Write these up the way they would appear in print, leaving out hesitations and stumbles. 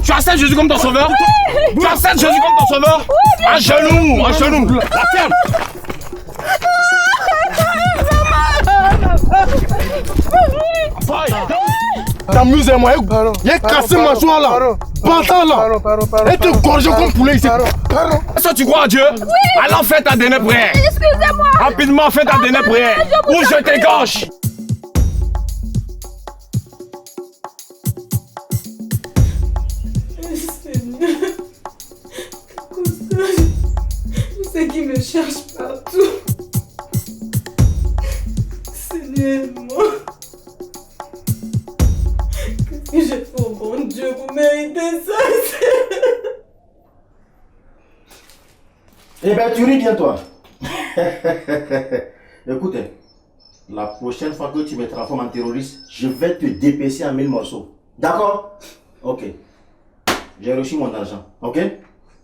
Tu acceptes Jésus comme ton sauveur? Tu acceptes Jésus comme ton sauveur? À genoux, à genoux. La ferme. T'amuses-moi, il a cassé ma joie là. Pantin là. Et te gorger comme poulet ici. Est-ce que tu crois à Dieu? Alors fais ta dernière prière. Excusez-moi. Rapidement, fais ta dernière prière. Ou je t'égorge. C'est qui me cherche partout. Seigneur, moi. Qu'est-ce que j'ai fait au bon Dieu pour mériter ça? Eh ben, tu ris bien, toi. Écoutez, la prochaine fois que tu me transformes en terroriste, je vais te dépêcher en 1000 morceaux. D'accord? Ok. J'ai reçu mon argent. Ok?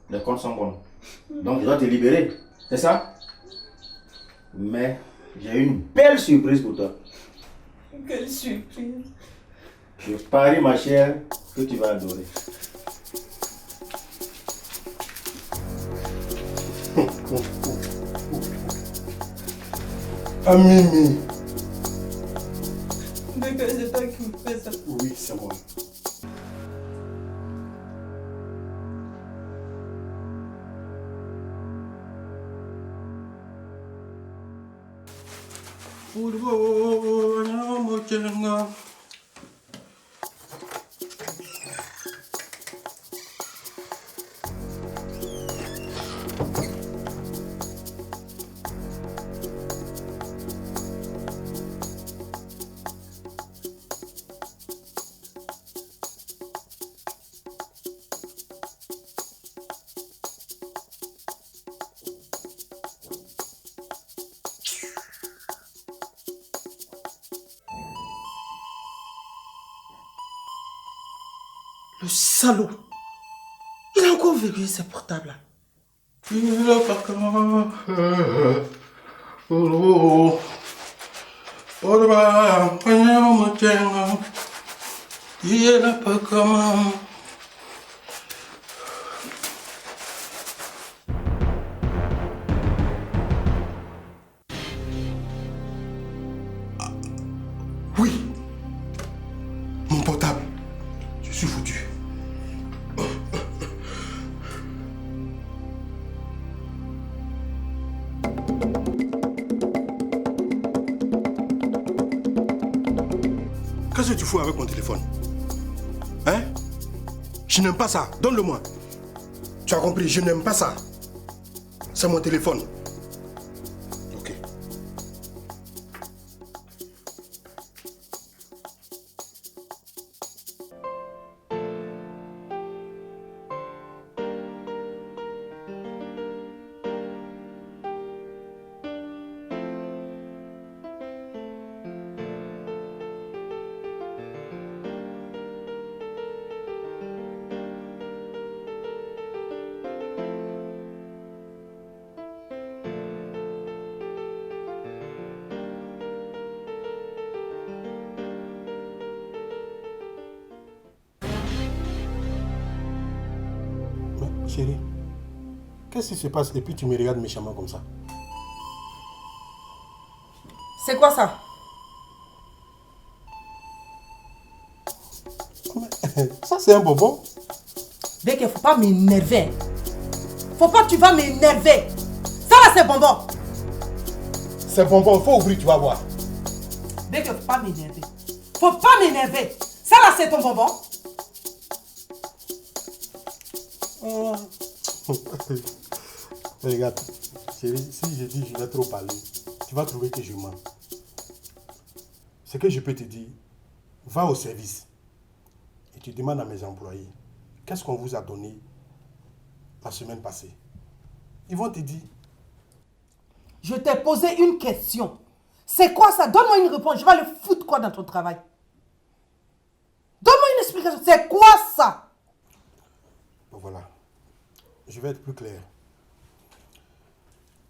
Les comptes sont bons. Donc, je dois te libérer. C'est ça? Mais j'ai une belle surprise pour toi. Quelle surprise. Je parie, ma chère, que tu vas adorer. Ah, Mimi. D'accord, c'est toi qui me fais ça. Oui, c'est moi. Le salaud. Il a encore verrouillé ses portables. Il a pas comment. Il a pas comment. Oui. Mon portable. Je suis foutu. Qu'est-ce que tu fous avec mon téléphone? Hein? Je n'aime pas ça. Donne-le-moi. Tu as compris? Je n'aime pas ça. C'est mon téléphone. Ok. Chérie, qu'est-ce qui se passe depuis que tu me regardes méchamment comme ça? C'est quoi ça? Mais Ça, c'est un bonbon. Dès qu'il ne faut pas m'énerver. Faut pas que tu vas m'énerver. Ça là, c'est bonbon. C'est bonbon, faut ouvrir, tu vas voir. Dès qu'il ne faut pas m'énerver. Faut pas m'énerver. Ça là, c'est ton bonbon. Regarde, chérie, si je dis je vais trop parler, tu vas trouver que je mens. Ce que je peux te dire, va au service et tu demandes à mes employés qu'est-ce qu'on vous a donné la semaine passée. Ils vont te dire. Je t'ai posé une question. C'est quoi ça? Donne-moi une réponse. Je vais le foutre quoi dans ton travail? Donne-moi une explication. C'est quoi ça? Bon, voilà. Je vais être plus clair.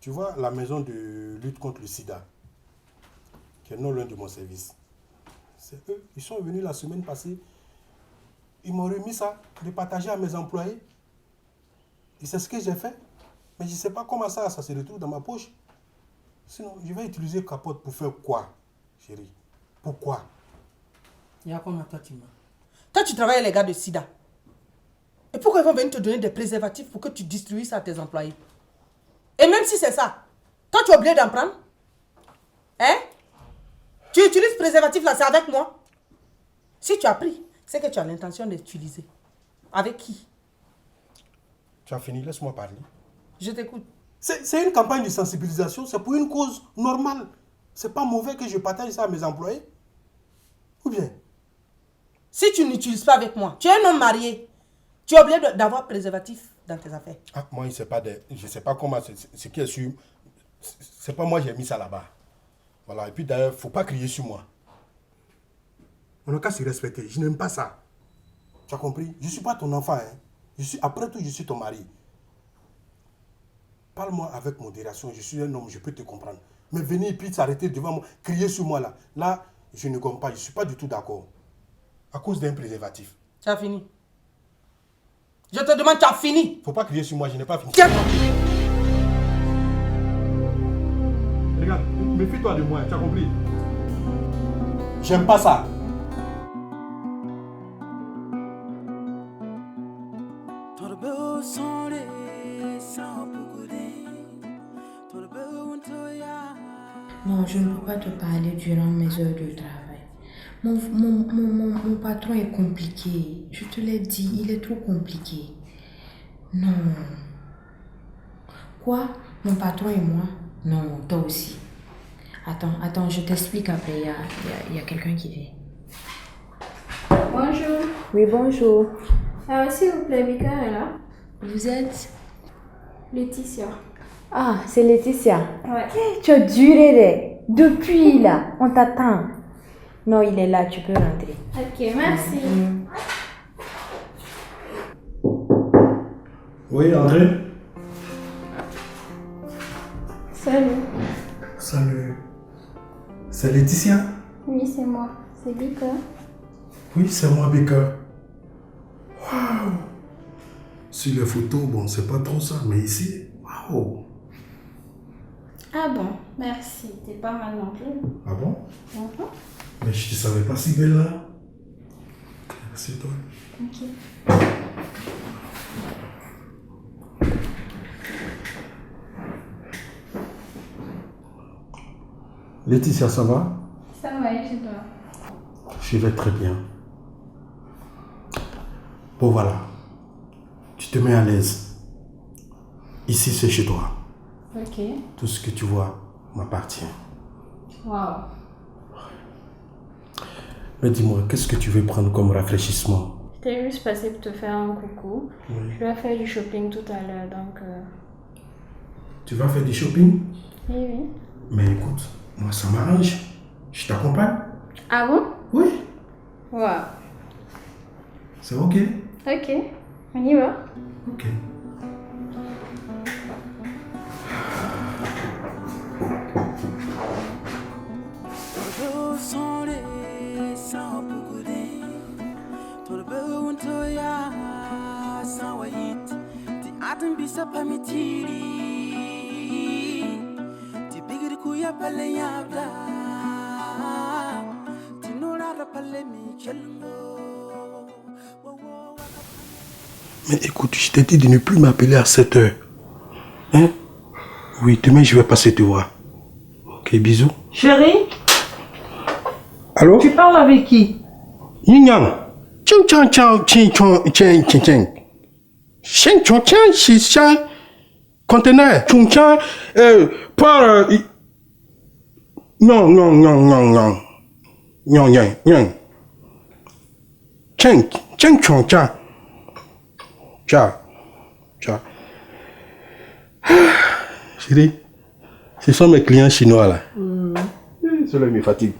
Tu vois, la maison de lutte contre le sida, qui est non loin de mon service, c'est eux. Ils sont venus la semaine passée. Ils m'ont remis ça, de partager à mes employés. Et c'est ce que j'ai fait. Mais je ne sais pas comment ça se retrouve dans ma poche. Sinon, je vais utiliser capote pour faire quoi, chérie? Pourquoi? Il y a comment toi tu mens? Toi tu travailles avec les gars de sida. Et pourquoi ils vont venir te donner des préservatifs pour que tu distribues ça à tes employés? Et même si c'est ça, toi tu es obligé d'en prendre? Hein? Tu utilises préservatif là, c'est avec moi? Si tu as pris, c'est que tu as l'intention d'utiliser. Avec qui? Tu as fini, laisse-moi parler. Je t'écoute. C'est une campagne de sensibilisation, c'est pour une cause normale. C'est pas mauvais que je partage ça à mes employés. Ou bien? Si tu n'utilises pas avec moi, tu es un homme marié. Tu es obligé d'avoir préservatif dans tes affaires. Ah, moi, je sais pas comment, ce qui est sûr. C'est pas moi qui ai mis ça là-bas. Voilà, et puis d'ailleurs, faut pas crier sur moi. On n'a qu'à se respecter, je n'aime pas ça. Tu as compris? Je suis pas ton enfant, hein. Après tout, je suis ton mari. Parle-moi avec modération, je suis un homme, je peux te comprendre. Mais venir et puis s'arrêter devant moi, crier sur moi là, je ne gomme pas, je ne suis pas du tout d'accord. À cause d'un préservatif. Tu as fini. Je te demande, tu as fini. Faut pas crier sur moi, je n'ai pas fini. Tiens. Regarde, méfie-toi de moi, tu as compris? J'aime pas ça. Non, je ne peux pas te parler durant mes heures de travail. Mon patron est compliqué. Je te l'ai dit, il est trop compliqué. Non. Quoi? Mon patron et moi? Non, toi aussi. Attends, je t'explique après. Il y a quelqu'un qui vient. Bonjour. Oui, bonjour. S'il vous plaît, Mika est là. Vous êtes? Laetitia. Ah, c'est Laetitia. Ouais. Tu as duré depuis là. On t'attend. Non, il est là, tu peux rentrer. Ok, merci. Oui, André? Salut. Salut. C'est Laetitia? Oui, c'est moi. C'est Mika. Oui, c'est moi, Bika. Waouh! Sur les photos, bon, c'est pas trop ça, mais ici, waouh! Ah bon, merci. T'es pas mal non plus. Ah bon? Mhm. Mais je ne savais pas si belle là. Merci toi. Ok. Laetitia, ça va? Ça va, et chez toi? Je vais très bien. Bon voilà. Tu te mets à l'aise. Ici c'est chez toi. Ok. Tout ce que tu vois m'appartient. Waouh. Mais dis-moi, qu'est-ce que tu veux prendre comme rafraîchissement? J'étais juste passée pour te faire un coucou. Oui. Je dois faire du shopping tout à l'heure, donc... Tu vas faire du shopping? Oui, oui. Mais écoute, moi ça m'arrange. Je t'accompagne? Ah bon? Oui. Waouh. C'est ok? Ok, on y va. Ok. Bisa pamitiri ti bigir kuya pale yabda ti nora pale mi chelngo Mais écoute, je t'ai dit de ne plus m'appeler à 7 heures. Hein? Oui, demain je vais passer te voir. Ok, bisous. Chérie, Allô? tu parles avec qui? Yin Yang. Ching chang chang ching chong ching ching ching. Ching chong chang ching chang. Conteneur. Chung chang. Par. Non, non, non, non, non. Non, non, non. Ching. Ching chong chang. Cha. Cha. Chérie, ce sont mes clients chinois là. Cela me fatigue.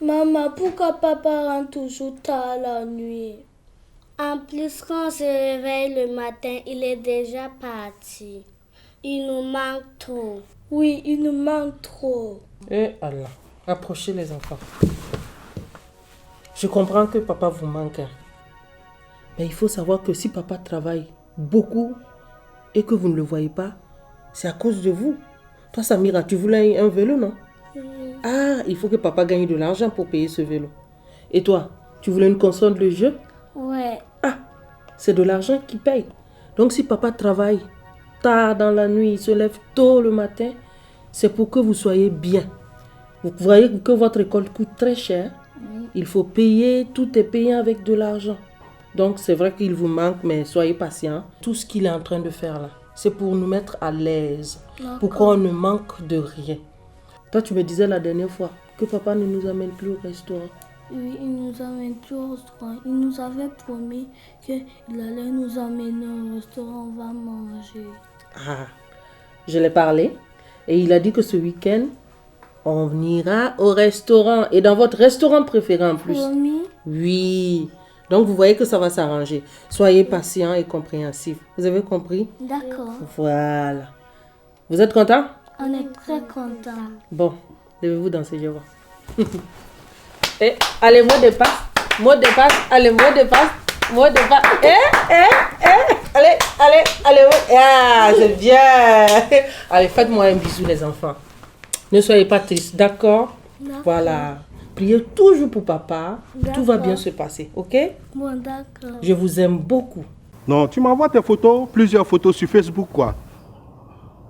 Maman, pourquoi papa rentre toujours tard la nuit? En plus, quand on se réveille le matin, il est déjà parti. Il nous manque trop. Oui, il nous manque trop. Eh Allah, approchez les enfants. Je comprends que papa vous manque. Mais il faut savoir que si papa travaille beaucoup et que vous ne le voyez pas, c'est à cause de vous. Toi, Samira, tu voulais un vélo, non? Ah, il faut que papa gagne de l'argent pour payer ce vélo. Et toi, tu voulais une console de jeu? Ouais. Ah, c'est de l'argent qui paye. Donc si papa travaille tard dans la nuit, il se lève tôt le matin, c'est pour que vous soyez bien. Vous voyez que votre école coûte très cher. Il faut payer, tout est payé avec de l'argent. Donc c'est vrai qu'il vous manque, mais soyez patient. Tout ce qu'il est en train de faire là, c'est pour nous mettre à l'aise. Pour qu'on ne manque de rien. Toi, tu me disais la dernière fois que papa ne nous amène plus au restaurant. Oui, il nous amène plus au restaurant. Il nous avait promis qu'il allait nous amener au restaurant, on va manger. Ah, je l'ai parlé et il a dit que ce week-end, on ira au restaurant et dans votre restaurant préféré en plus. Promis? Oui. Donc vous voyez que ça va s'arranger. Soyez patient et compréhensif. Vous avez compris? D'accord. Voilà. Vous êtes content? On est très contents. Bon, levez-vous danser, je vois. Et allez, mot de passe. Mot de passe. Allez, mot de passe. Mot de passe. Allez, allez, allez. Ah, c'est bien. Allez, faites-moi un bisou, les enfants. Ne soyez pas tristes, d'accord? Voilà. Priez toujours pour papa. Tout va bien se passer, ok? Bon, d'accord. Je vous aime beaucoup. Non, tu m'envoies tes photos, plusieurs photos sur Facebook, quoi.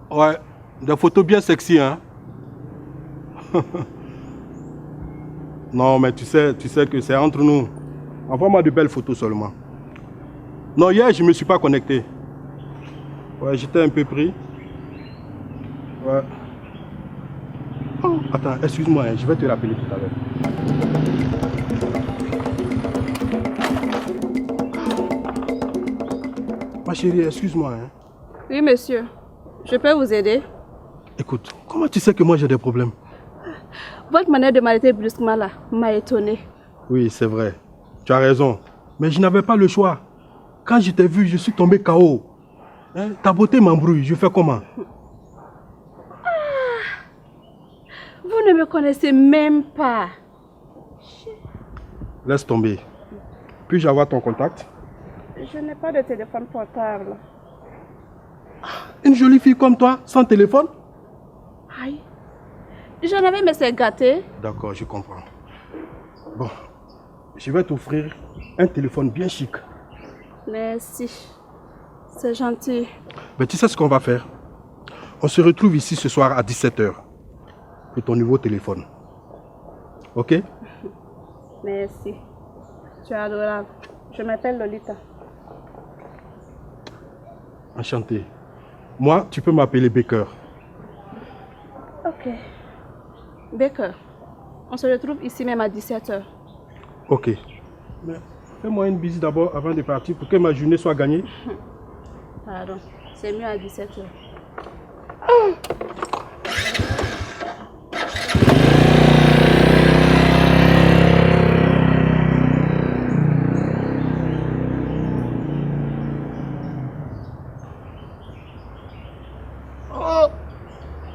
Ouais, des photos bien sexy, hein. Non, mais tu sais que c'est entre nous. Envoie-moi de belles photos seulement. Non, hier, je ne me suis pas connecté. Ouais, j'étais un peu pris. Ouais. Oh, attends, excuse-moi, hein, je vais te rappeler tout à l'heure. Ma chérie, excuse-moi. Hein. Oui, monsieur. Je peux vous aider? Écoute, comment tu sais que moi j'ai des problèmes? Votre manière de m'arrêter brusquement là m'a étonné. Oui, c'est vrai. Tu as raison. Mais je n'avais pas le choix. Quand je t'ai vu, je suis tombé KO. Hein? Ta beauté m'embrouille. Je fais comment? Vous ne me connaissez même pas. Laisse tomber. Puis-je avoir ton contact? Je n'ai pas de téléphone portable. Une jolie fille comme toi, sans téléphone? Aïe. J'en avais, mais c'est gâté. D'accord, je comprends. Bon, je vais t'offrir un téléphone bien chic. Merci. C'est gentil. Mais tu sais ce qu'on va faire? On se retrouve ici ce soir à 17 h pour ton nouveau téléphone. Ok? Merci. Tu es adorable. Je m'appelle Lolita. Enchanté. Moi, tu peux m'appeler Baker. Ok. Baker, on se retrouve ici même à 17 h. Ok. Mais fais-moi une bise d'abord avant de partir pour que ma journée soit gagnée. Pardon, c'est mieux à 17 h.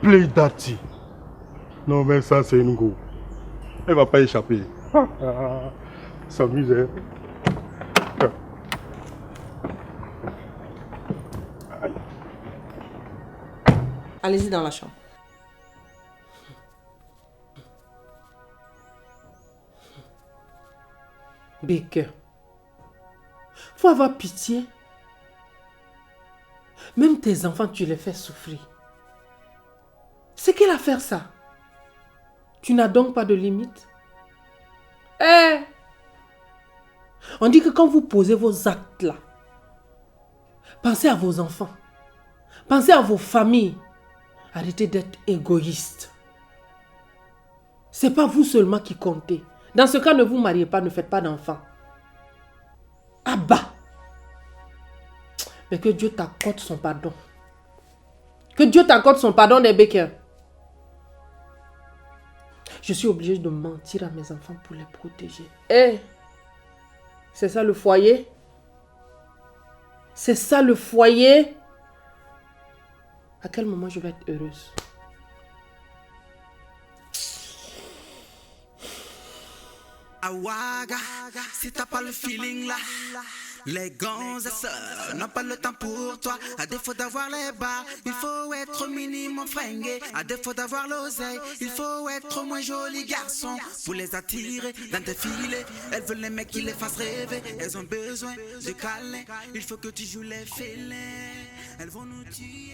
Play Daddy. Non, mais ça, c'est une go. Elle va pas échapper. S'amuser. Allez-y dans la chambre. Baker, faut avoir pitié. Même tes enfants, tu les fais souffrir. C'est quelle affaire ça? Tu n'as donc pas de limite? On dit que quand vous posez vos actes là, pensez à vos enfants. Pensez à vos familles. Arrêtez d'être égoïste. C'est pas vous seulement qui comptez. Dans ce cas, ne vous mariez pas, ne faites pas d'enfants. Ah bah! Mais que Dieu t'accorde son pardon. Que Dieu t'accorde son pardon des Baker. Je suis obligée de mentir à mes enfants pour les protéger. C'est ça le foyer? C'est ça le foyer? À quel moment je vais être heureuse? Awaga, si t'as pas le feeling là, les gonzesses n'ont pas le temps pour toi. À défaut d'avoir les bars, il faut être minimum fringué. À défaut d'avoir l'oseille, il faut être moins joli garçon. Pour les attirer dans tes filets, elles veulent les mecs qui les fassent rêver. Elles ont besoin de câlin, il faut que tu joues les félins. Elles vont nous tuer.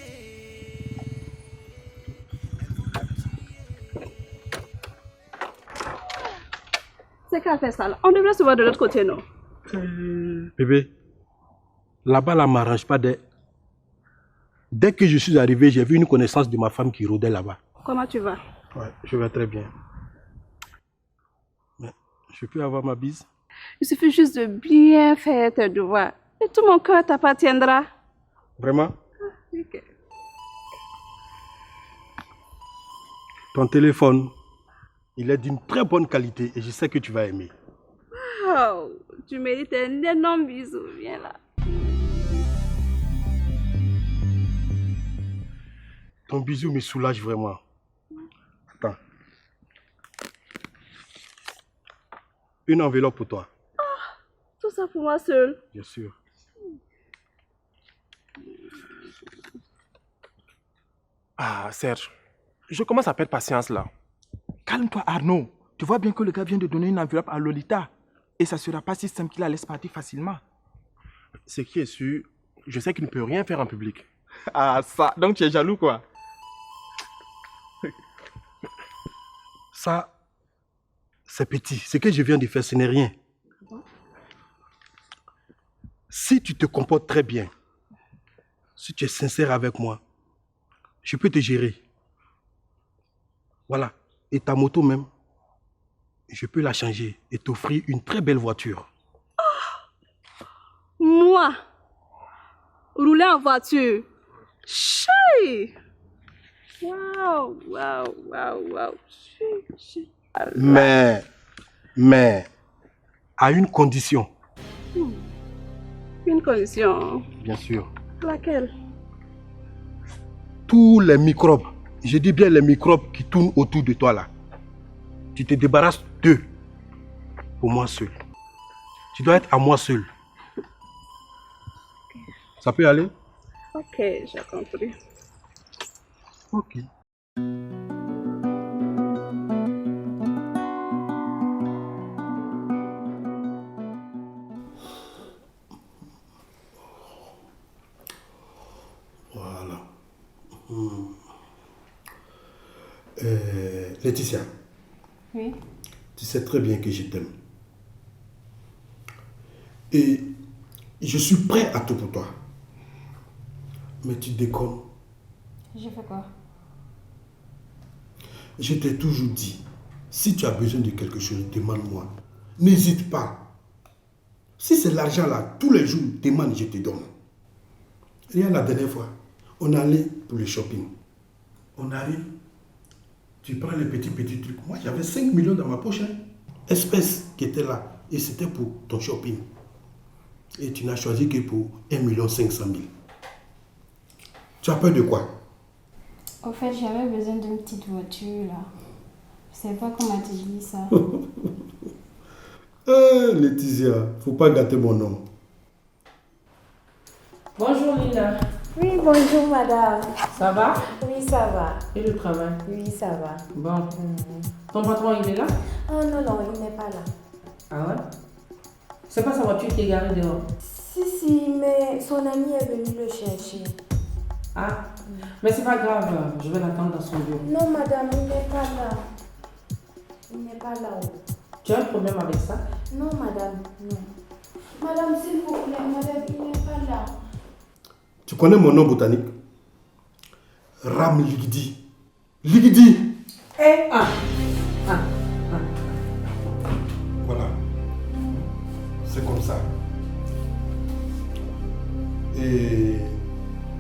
C'est qu'à faire ça là. On devrait se voir de l'autre côté, non? Bébé, là-bas, là, m'arrange pas. Dès que je suis arrivé, j'ai vu une connaissance de ma femme qui rôdait là-bas. Comment tu vas? Ouais, je vais très bien. Mais je peux avoir ma bise? Il suffit juste de bien faire tes devoirs. Et tout mon cœur t'appartiendra. Vraiment? Ok. Ton téléphone, il est d'une très bonne qualité et je sais que tu vas aimer. Wow, tu mérites un énorme bisou. Viens là. Ton bisou me soulage vraiment. Attends. Une enveloppe pour toi. Tout ça pour moi seul. Bien sûr. Ah, Serge, je commence à perdre patience là. Calme-toi, Arnaud. Tu vois bien que le gars vient de donner une enveloppe à Lolita. Et ça sera pas si simple qu'il la laisse partir facilement. Ce qui est sûr, je sais qu'il ne peut rien faire en public. Ah, ça, donc tu es jaloux quoi? Ça, c'est petit. Ce que je viens de faire, ce n'est rien. Si tu te comportes très bien, si tu es sincère avec moi, je peux te gérer. Voilà. Et ta moto même, je peux la changer et t'offrir une très belle voiture. Moi, rouler en voiture. Chérie! Waouh, waouh, waouh, waouh. Mais, à une condition. Une condition. Bien sûr. Laquelle? Tous les microbes, je dis bien les microbes qui tournent autour de toi là, tu te débarrasses d'eux pour moi seul. Tu dois être à moi seul. Ça peut aller? Ok, j'ai compris. Ok. Voilà. Laetitia. Oui. Tu sais très bien que je t'aime. Et je suis prêt à tout pour toi. Mais tu déconnes. J'ai fait quoi? Je t'ai toujours dit, si tu as besoin de quelque chose, demande-moi. N'hésite pas. Si c'est l'argent là, tous les jours, demande, je te donne. Regarde la dernière fois, on allait pour le shopping. On arrive, tu prends les petits trucs. Moi, j'avais 5 millions dans ma poche. Hein. Espèce qui était là. Et c'était pour ton shopping. Et tu n'as choisi que pour 1 500 000. Tu as peur de quoi? Au fait, j'avais besoin d'une petite voiture là. Je sais pas comment te dire ça. Laetitia, faut pas gâter mon nom. Bonjour Linda. Oui, bonjour madame. Ça va? Oui, ça va. Et le travail? Oui, ça va. Bon. Ton patron, il est là? Oh non, non, il n'est pas là. Ah ouais? C'est pas sa voiture qui est garée dehors. Si, mais son ami est venu le chercher. Ah, mais c'est pas grave, je vais l'attendre dans son bureau. Non, madame, il n'est pas là. Il n'est pas là-haut. Tu as un problème avec ça? Non, madame, non. Madame, s'il vous plaît, madame, il n'est pas là. Tu connais mon nom botanique? Ram Ligidi. Ligidi! Voilà. C'est comme ça. Et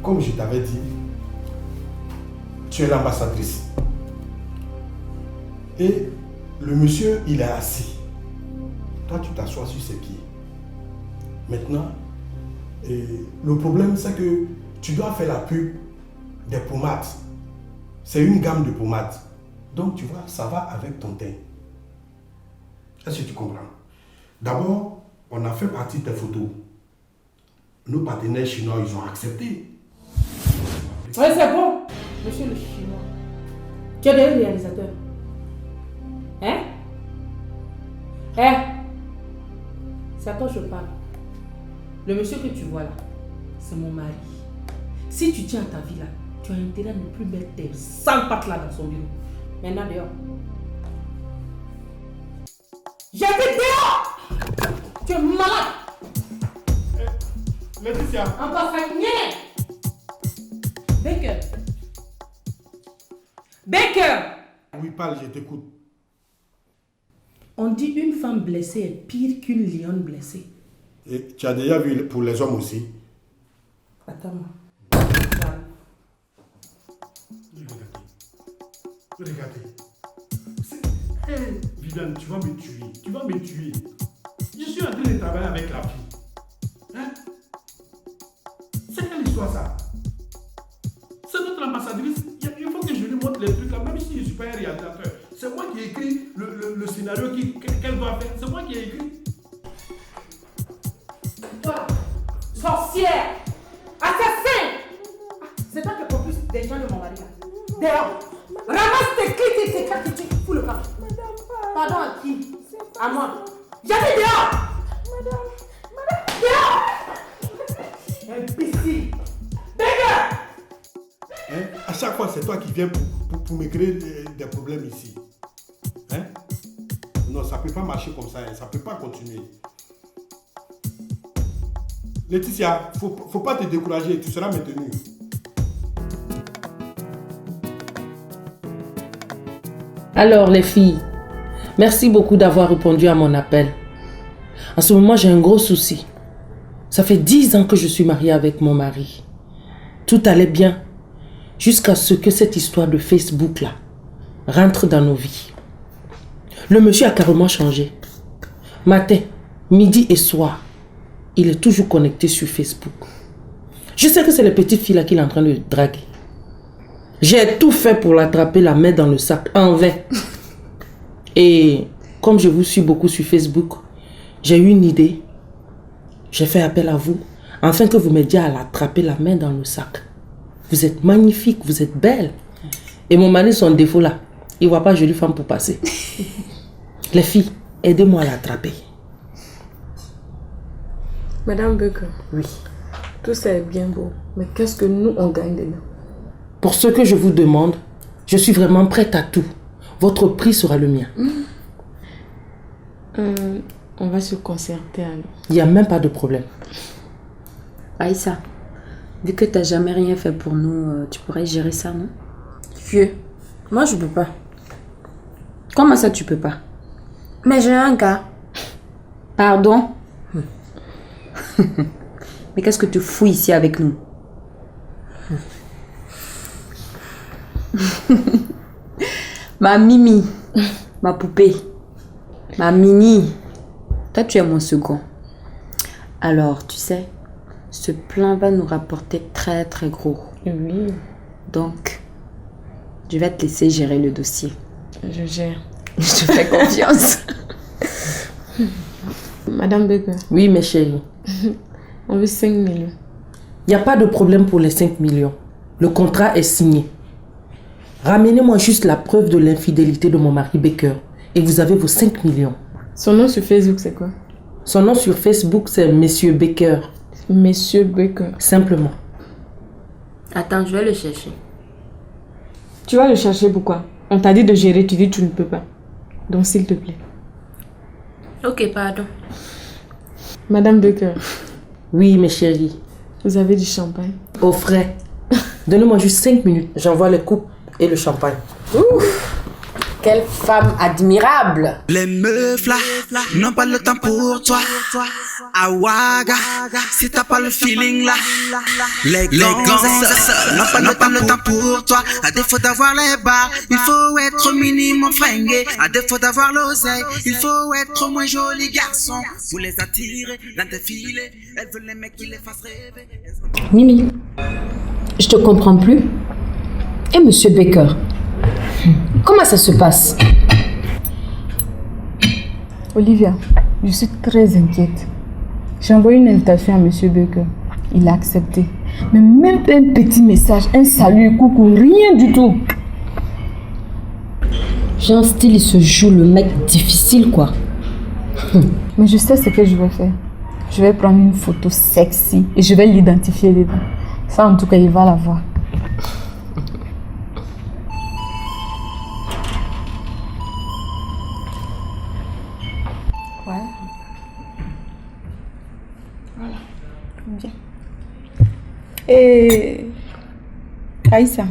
comme je t'avais dit, tu es l'ambassadrice. Et le monsieur, il est assis. Toi, tu t'assois sur ses pieds. Maintenant, le problème, c'est que tu dois faire la pub des pommades. C'est une gamme de pommades. Donc, tu vois, ça va avec ton teint. Est-ce que tu comprends? D'abord, on a fait partie de tes photos. Nos partenaires chinois, ils ont accepté. Oui, c'est bon, monsieur le chinois. Tu es le réalisateur. Hein? C'est à toi que je parle. Le monsieur que tu vois là, c'est mon mari. Si tu tiens à ta vie là, tu as intérêt à ne plus mettre tes sales pattes là dans son bureau. Maintenant dehors. J'ai dit dehors! Tu es malade! Laetitia! Encore fait rien! Baker! Oui, parle, je t'écoute. On dit une femme blessée est pire qu'une lionne blessée. Et tu as déjà vu pour les hommes aussi? Attends-moi. Regardez. Viviane, tu vas me tuer. Tu vas me tuer. Je suis en train de travailler avec la fille. Hein? C'est quelle histoire ça? C'est notre ambassadrice. Il faut que je lui montre les trucs là, même si je ne suis pas un réalisateur. C'est moi qui ai écrit le scénario qu'elle doit faire. C'est moi qui ai écrit. Toi, sorcière, assassin! C'est toi qui propulse des gens de mon mari là. Dehors! Ramasse tes clés et tes cartes et tu fous le camp. Pardon à qui? À moi. J'ai dit dehors! Dehors! Imbécile! Dégage! Hein? À chaque fois, c'est toi qui viens pour me créer des problèmes ici. Hein? Non, ça ne peut pas marcher comme ça. Hein? Ça ne peut pas continuer. Laetitia, faut pas te décourager. Tu seras maintenue. Alors les filles, merci beaucoup d'avoir répondu à mon appel. En ce moment, j'ai un gros souci. Ça fait 10 ans que je suis mariée avec mon mari. Tout allait bien jusqu'à ce que cette histoire de Facebook là rentre dans nos vies. Le monsieur a carrément changé. Matin, midi et soir, il est toujours connecté sur Facebook. Je sais que c'est les petites filles là qu'il est en train de draguer. J'ai tout fait pour l'attraper la main dans le sac, en vain. Et comme je vous suis beaucoup sur Facebook, j'ai eu une idée. J'ai fait appel à vous, afin que vous m'aidiez à l'attraper la main dans le sac. Vous êtes magnifique, vous êtes belle. Et mon mari, son défaut là, il ne voit pas jolie femme pour passer. Les filles, aidez-moi à l'attraper. Madame Becker. Oui. Tout ça est bien beau, mais qu'est-ce que nous, on gagne dedans? Pour ce que je vous demande, je suis vraiment prête à tout. Votre prix sera le mien. On va se concerter alors. Il n'y a même pas de problème. Aïssa, vu que tu n'as jamais rien fait pour nous, tu pourrais gérer ça, non? Vieux, moi je peux pas. Comment ça tu peux pas? Mais j'ai un gars. Pardon? Mais qu'est-ce que tu fous ici avec nous? Ma Mimi, ma poupée, ma Mini, toi tu es mon second. Alors tu sais, ce plan va nous rapporter très très gros. Oui. Donc, je vais te laisser gérer le dossier. Je gère. Je te fais confiance. Madame Becker. Oui, mes chéris. On veut 5 millions. Il n'y a pas de problème pour les 5 millions. Le contrat est signé. Ramenez-moi juste la preuve de l'infidélité de mon mari Becker et vous avez vos 5 millions. Son nom sur Facebook, c'est quoi? Son nom sur Facebook, c'est Monsieur Baker. Monsieur Baker. Simplement. Attends, je vais le chercher. Tu vas le chercher pourquoi? On t'a dit de gérer, tu dis que tu ne peux pas. Donc s'il te plaît. Ok, pardon. Madame Baker. Oui, mes chéris. Vous avez du champagne? Au frais. Donnez-moi juste 5 minutes. J'envoie les coupes et le champagne. Ouf! Quelle femme admirable! Les meufs là, n'ont pas le temps pour toi. Awaga, si t'as pas le feeling là. Les gonzesses n'ont pas le temps pour toi. À défaut d'avoir les bars, il faut être minimum fringué. À défaut d'avoir l'oseille, il faut être moins joli garçon. Vous les attirez dans tes filets. Elles veulent les mecs qui les fassent rêver. Mimi, je te comprends plus. Et Monsieur Baker, comment ça se passe? Olivia, je suis très inquiète. J'ai envoyé une invitation à Monsieur Baker. Il a accepté. Mais même un petit message, un salut, coucou, rien du tout. J'ai un style, il se joue le mec difficile, quoi. Mais je sais ce que je vais faire. Je vais prendre une photo sexy et je vais l'identifier dedans. Ça, en tout cas, il va la voir. Ouais. Voilà. Bien. Et Aïssa.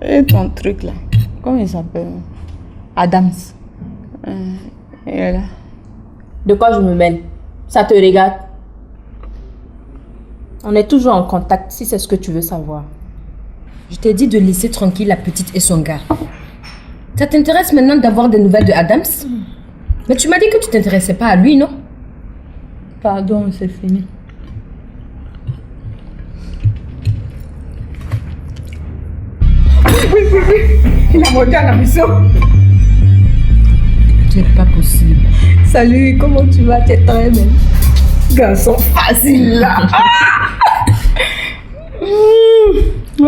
Et ton truc là, comment il s'appelle? Adams. Et là. De quoi je me mêle? Ça te regarde? On est toujours en contact si c'est ce que tu veux savoir. Je t'ai dit de laisser tranquille la petite et son gars. Ça t'intéresse maintenant d'avoir des nouvelles de Adams? Mais tu m'as dit que tu t'intéressais pas à lui, non? Pardon, c'est fini. Oui. Il a monté à la maison. C'est pas possible. Salut, comment tu vas? Tu es très belle. Garçon facile là. Tu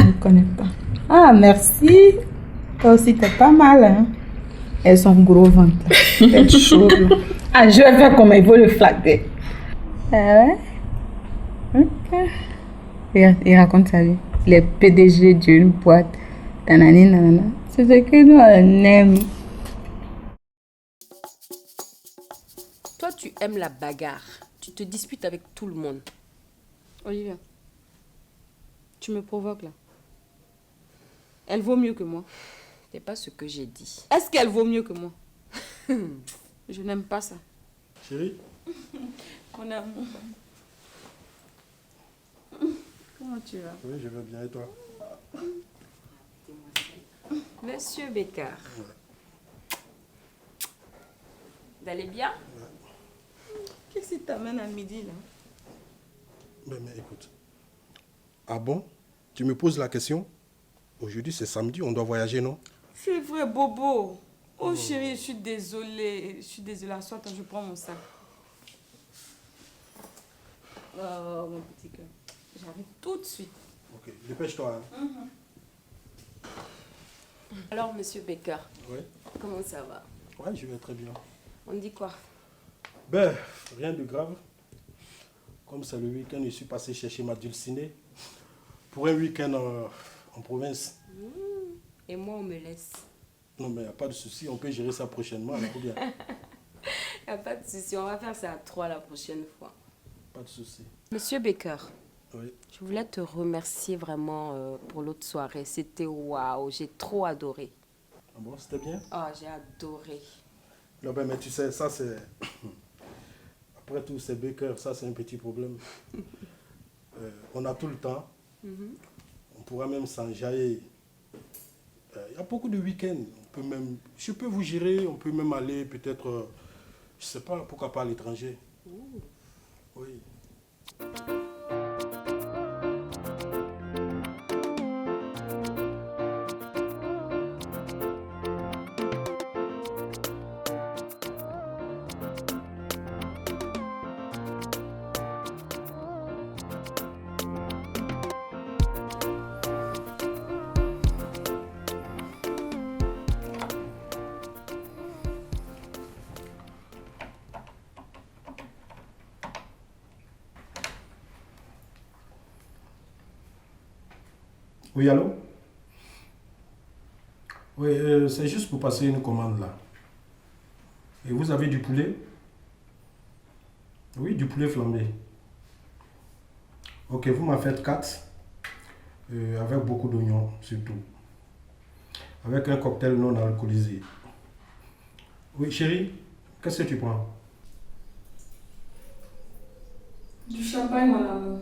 ne connais pas. Ah, merci. Toi aussi, t'es pas mal, hein? Elles ont gros ventre. Elles sont chaudes. Ah, je vais faire comme il faut le flatter. Ah ouais? Ok. Regarde, il raconte sa vie. Les PDG d'une boîte. Nanani, nanana. C'est ce que nous, on aime. Toi, tu aimes la bagarre. Tu te disputes avec tout le monde. Olivia, tu me provoques là. Elle vaut mieux que moi. C'est pas ce que j'ai dit. Est-ce qu'elle vaut mieux que moi? Je n'aime pas ça. Chérie? Mon amour. Comment tu vas? Oui, je vais bien et toi? Monsieur Baker. Vous allez bien? Qu'est-ce qui t'amène à midi là? Mais écoute. Ah bon? Tu me poses la question? Aujourd'hui c'est samedi, on doit voyager, non? C'est vrai, Bobo. Oh chérie, je suis désolée. Assois, je prends mon sac. Oh mon petit cœur. J'arrive tout de suite. Ok, dépêche-toi. Hein. Alors, Monsieur Baker, Oui. comment ça va? Ouais, je vais très bien. On dit quoi? Ben, rien de grave. Comme c'est le week-end, je suis passé chercher ma dulcinée pour un week-end en province. Et moi, on me laisse. Non, mais il n'y a pas de souci, on peut gérer ça prochainement, alors, ou bien? Il n'y a pas de souci, on va faire ça à 3 la prochaine fois. Pas de souci. Monsieur Baker, oui. Je voulais te remercier vraiment pour l'autre soirée. C'était waouh, j'ai trop adoré. Ah bon, c'était bien? Ah, j'ai adoré. Non, ben, mais tu sais, ça c'est... Après tout, c'est Baker, ça c'est un petit problème. On a tout le temps. On pourra même s'enjailler. Il y a beaucoup de week-ends. Je peux vous gérer, on peut même aller peut-être, je sais pas, pourquoi pas à l'étranger. Oui. Oui, allô? Oui, c'est juste pour passer une commande là. Et vous avez du poulet? Oui, du poulet flambé. Ok, vous m'en faites 4. Avec beaucoup d'oignons, surtout. Avec un cocktail non alcoolisé. Oui, chérie, qu'est-ce que tu prends? Du champagne, mon amour.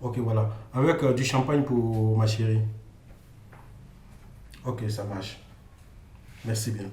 Ok, voilà. Avec du champagne pour ma chérie. Ok, ça marche. Merci bien.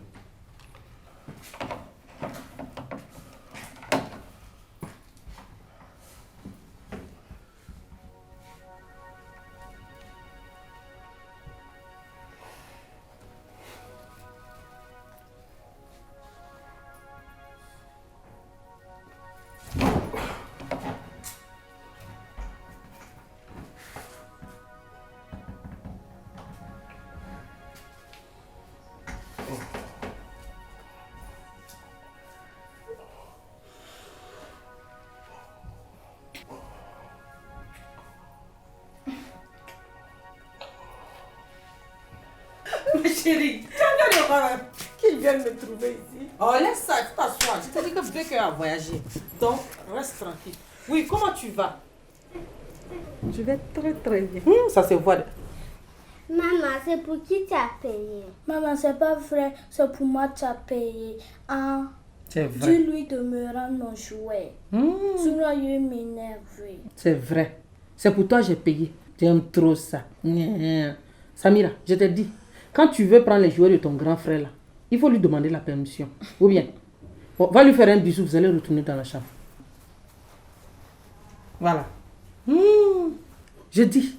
Ma chérie, tu as bien le voir qu'il vient me trouver ici. Oh, laisse ça, tu t'assois. Je te dis que Becker a voyagé. Donc, reste tranquille. Oui, comment tu vas? Je vais très très bien. Ça se voit. Maman, c'est pour qui tu as payé? Maman, c'est pas vrai. C'est pour moi que tu as payé. Hein? C'est vrai. Dis-lui de me rendre mon jouet. Sinon, il m'énerve. C'est vrai. C'est pour toi que j'ai payé. J'aime trop ça. Samira, je te dis, quand tu veux prendre les jouets de ton grand frère là, il faut lui demander la permission. Ou bien, bon, va lui faire un bisou, vous allez retourner dans la chambre. Voilà. Je dis,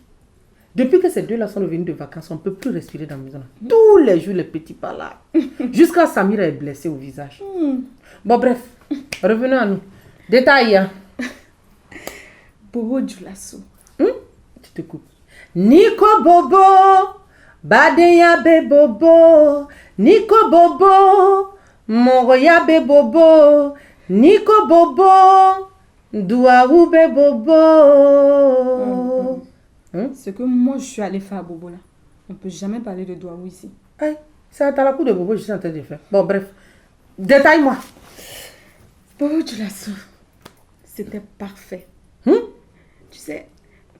depuis que ces deux-là sont revenus de vacances, on ne peut plus respirer dans la maison. Tous les jours, les petits pas là. Jusqu'à Samira est blessée au visage. Bon, bref, revenons à nous. Détail. Hein. Bobo Djoulasso. Tu te coupes. Nico Bobo, Badeya be Bobo, Nico Bobo, Moroya be Bobo, Nico Bobo, Douaou be Bobo. Ce que moi je suis allée faire à Bobo là, on ne peut jamais parler de Douaou ici. Hey, c'est à la coup de Bobo que je suis en train de faire. Bon, bref, détaille-moi. Bobo Djoulasso, c'était parfait. Tu sais,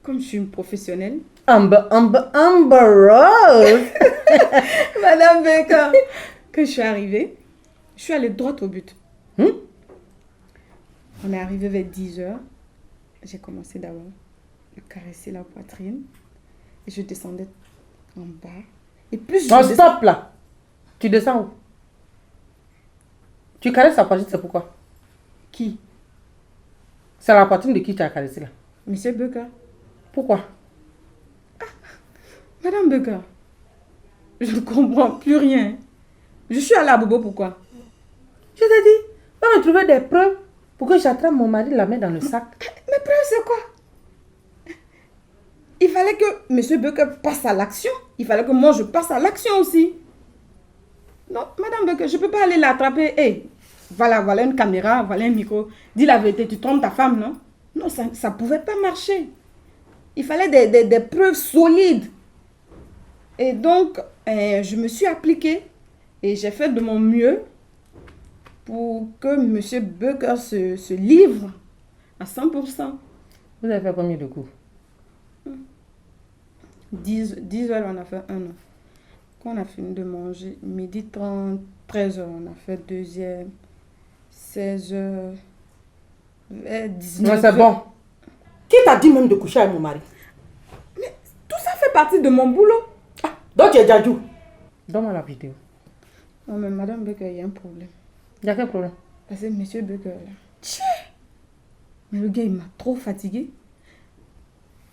comme je suis une professionnelle. Amber Rose. Madame Becker. Que je suis arrivée, je suis allée droit au but. On est arrivé vers 10h. J'ai commencé d'abord à caresser la poitrine. Et je descendais en bas. Et plus je stop là. Tu descends où? Tu caresses la poitrine, c'est pourquoi? Qui? C'est la poitrine de qui tu as caressé là? Monsieur Becker. Pourquoi? Madame Becker, je ne comprends plus rien. Je suis allée à Bobo, pourquoi? Je t'ai dit, va me trouver des preuves pour que j'attrape mon mari, la mets dans le sac. Mes preuves, c'est quoi? Il fallait que Monsieur Becker passe à l'action. Il fallait que moi, je passe à l'action aussi. Non, Madame Becker, je ne peux pas aller l'attraper. Hey, voilà une caméra, voilà un micro. Dis la vérité, tu trompes ta femme, non? Non, ça ne pouvait pas marcher. Il fallait des preuves solides. Et donc, je me suis appliquée et j'ai fait de mon mieux pour que M. Becker se livre à 100%. Vous avez fait combien de coups? 10 heures, on a fait un an. Quand on a fini de manger, midi 30, 13 heures, on a fait deuxième, 16 heures, 19 heures. Non, c'est bon. Qui t'a dit même de coucher avec mon mari? Mais tout ça fait partie de mon boulot. Donc tu es Djadjou. Donne-moi la vidéo. Non mais Madame Becker, il y a un problème. Il y a quel problème? Parce que Monsieur Becker là. Tchè! Mais le gars il m'a trop fatiguée.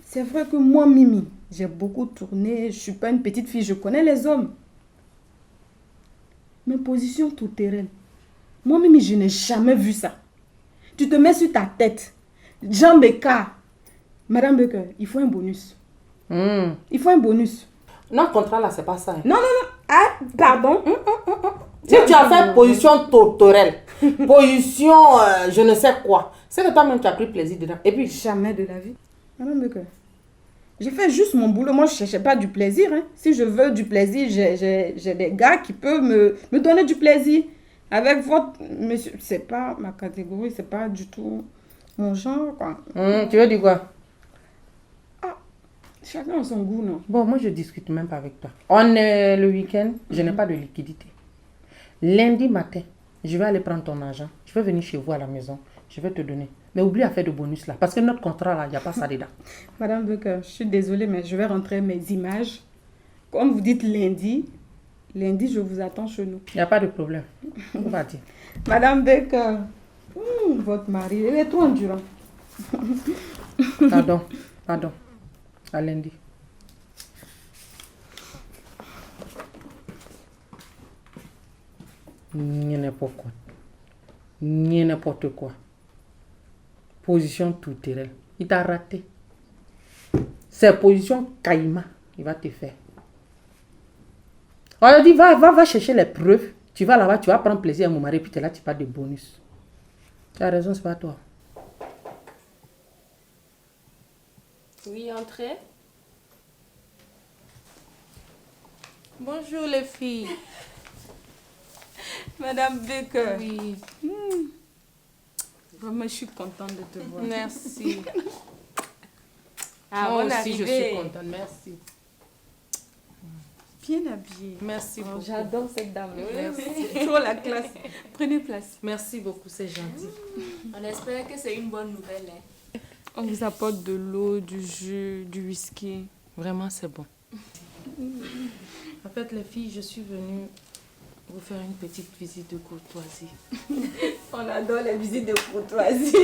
C'est vrai que moi Mimi, j'ai beaucoup tourné, je suis pas une petite fille, je connais les hommes. Mais position tout terrain. Moi Mimi, je n'ai jamais vu ça. Tu te mets sur ta tête, jambes écartes. Madame Becker, il faut un bonus. Il faut un bonus. Notre contrat là, c'est pas ça. Hein. Non. Ah, pardon. Si tu as fait position tortorelle, position je ne sais quoi, c'est que toi-même tu as pris plaisir dedans. Et puis, jamais de la vie. Madame Becker, Je fais juste mon boulot. Moi, je ne cherchais pas du plaisir. Hein. Si je veux du plaisir, j'ai des gars qui peuvent me donner du plaisir. Avec votre monsieur, c'est pas ma catégorie, c'est pas du tout mon genre, quoi. Tu veux dire quoi? Chacun a son goût, non? Bon, moi, je discute même pas avec toi. On est le week-end, je n'ai pas de liquidité. Lundi matin, je vais aller prendre ton argent. Je vais venir chez vous à la maison. Je vais te donner. Mais oublie à faire de bonus là. Parce que notre contrat là, il n'y a pas ça dedans. Madame Becker, je suis désolée, mais je vais rentrer mes images. Comme vous dites lundi, je vous attends chez nous. Il n'y a pas de problème. On va dire. Madame Becker, votre mari, il est trop endurant. Pardon. À lundi. Ni n'importe quoi. Position tout terrain. Il t'a raté. C'est position caïma. Il va te faire. On a dit, va chercher les preuves. Tu vas là-bas, tu vas prendre plaisir à mon mari, puis là, tu parles de bonus. Tu as raison, c'est pas toi. Oui, entrez. Bonjour les filles. Madame Becker. Oui. Vraiment, je suis contente de te voir. Merci. Moi aussi, je suis contente. Merci. Bien habillée. Merci beaucoup. J'adore cette dame. Merci. Trop la classe. Prenez place. Merci beaucoup, c'est gentil. On espère que c'est une bonne nouvelle. Hein. On vous apporte de l'eau, du jus, du whisky. Vraiment, c'est bon. En fait, les filles, je suis venue vous faire une petite visite de courtoisie. On adore les visites de courtoisie.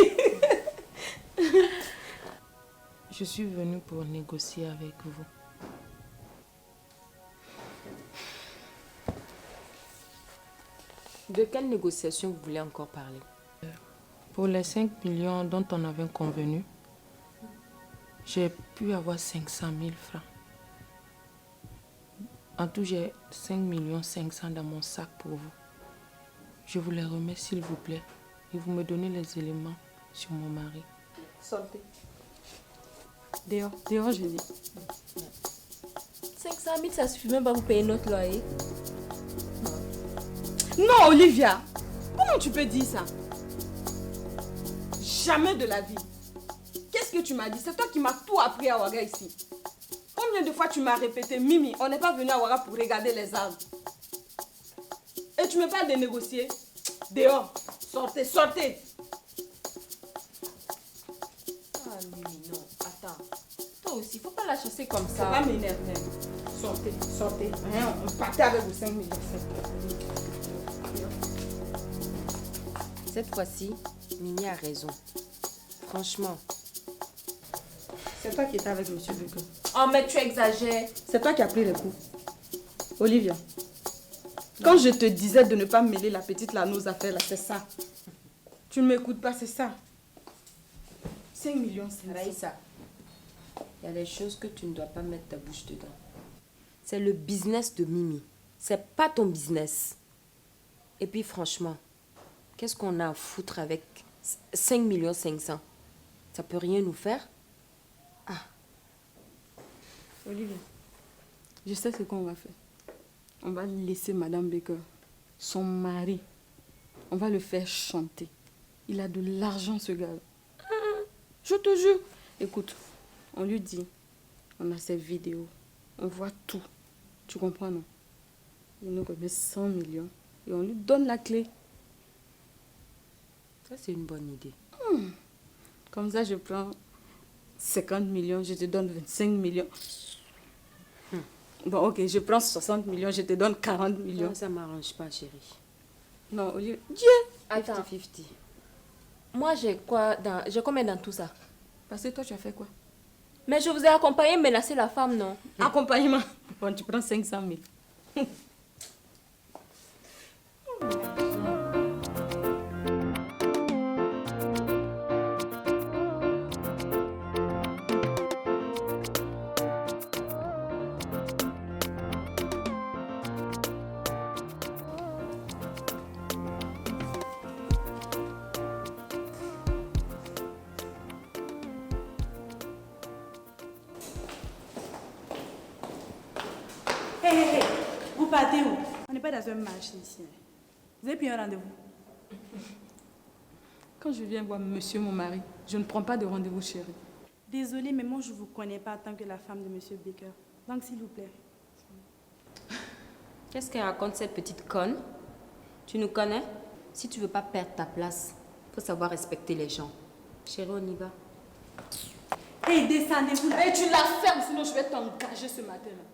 Je suis venue pour négocier avec vous. De quelle négociation vous voulez encore parler? Pour les 5 millions dont on avait convenu, j'ai pu avoir 500 000 francs. En tout, j'ai 5 500 000 dans mon sac pour vous. Je vous les remets s'il vous plaît. Et vous me donnez les éléments sur mon mari. Sortez. Dehors, je dis. 500 000, ça suffit même pas pour payer notre loyer. Non, Olivia. Comment tu peux dire ça? Jamais de la vie. Qu'est-ce que tu m'as dit? C'est toi qui m'as tout appris à Ouaga ici. Combien de fois tu m'as répété, Mimi, on n'est pas venu à Ouaga pour regarder les arbres. Et tu me parles de négocier? Dehors. Sortez, sortez. Ah Mimi, non. Attends. Toi aussi, faut pas la chasser comme Ça ça. va m'énerver. Sortez, sortez. Hein, on partait avec vos 5 millions. Cette fois-ci, Mimi a raison. Franchement. C'est toi qui étais avec M. Becker. Oh, mais tu exagères. C'est toi qui as pris les coups. Olivia, quand je te disais de ne pas mêler la petite là à nos affaires, là, c'est ça. Tu ne m'écoutes pas, c'est ça. 5 millions, c'est Raïssa, il y a des choses que tu ne dois pas mettre ta bouche dedans. C'est le business de Mimi. C'est pas ton business. Et puis franchement, qu'est-ce qu'on a à foutre avec 5 500 000? Ça peut rien nous faire? Olivia, je sais ce qu'on va faire. On va laisser Madame Becker, son mari, on va le faire chanter. Il a de l'argent, ce gars. Je te jure. Écoute, on lui dit, on a ses vidéos, on voit tout. Tu comprends, non? Il nous remet 100 millions et on lui donne la clé. Ça, c'est une bonne idée. Comme ça, je prends 50 millions, je te donne 25 millions. Bon, ok, je prends 60 millions, je te donne 40 millions. Non, ça ne m'arrange pas, chérie. Non, au lieu... Dieu! Attends. 50-50. Moi, j'ai combien dans tout ça? Parce que toi, tu as fait quoi? Mais je vous ai accompagné menacer la femme, non? Accompagnement. Bon, tu prends 500 000. Hé, vous partez où? On n'est pas dans un marché ici. Vous avez pris un rendez-vous? Quand je viens voir monsieur mon mari, je ne prends pas de rendez-vous, chérie. Désolée, mais moi je ne vous connais pas tant que la femme de monsieur Baker. Donc s'il vous plaît. Qu'est-ce qu'elle raconte cette petite conne? Tu nous connais? Si tu veux pas perdre ta place, faut savoir respecter les gens. Chérie, on y va. Hé, descendez-vous là. Et tu la fermes, sinon je vais t'engager ce matin là.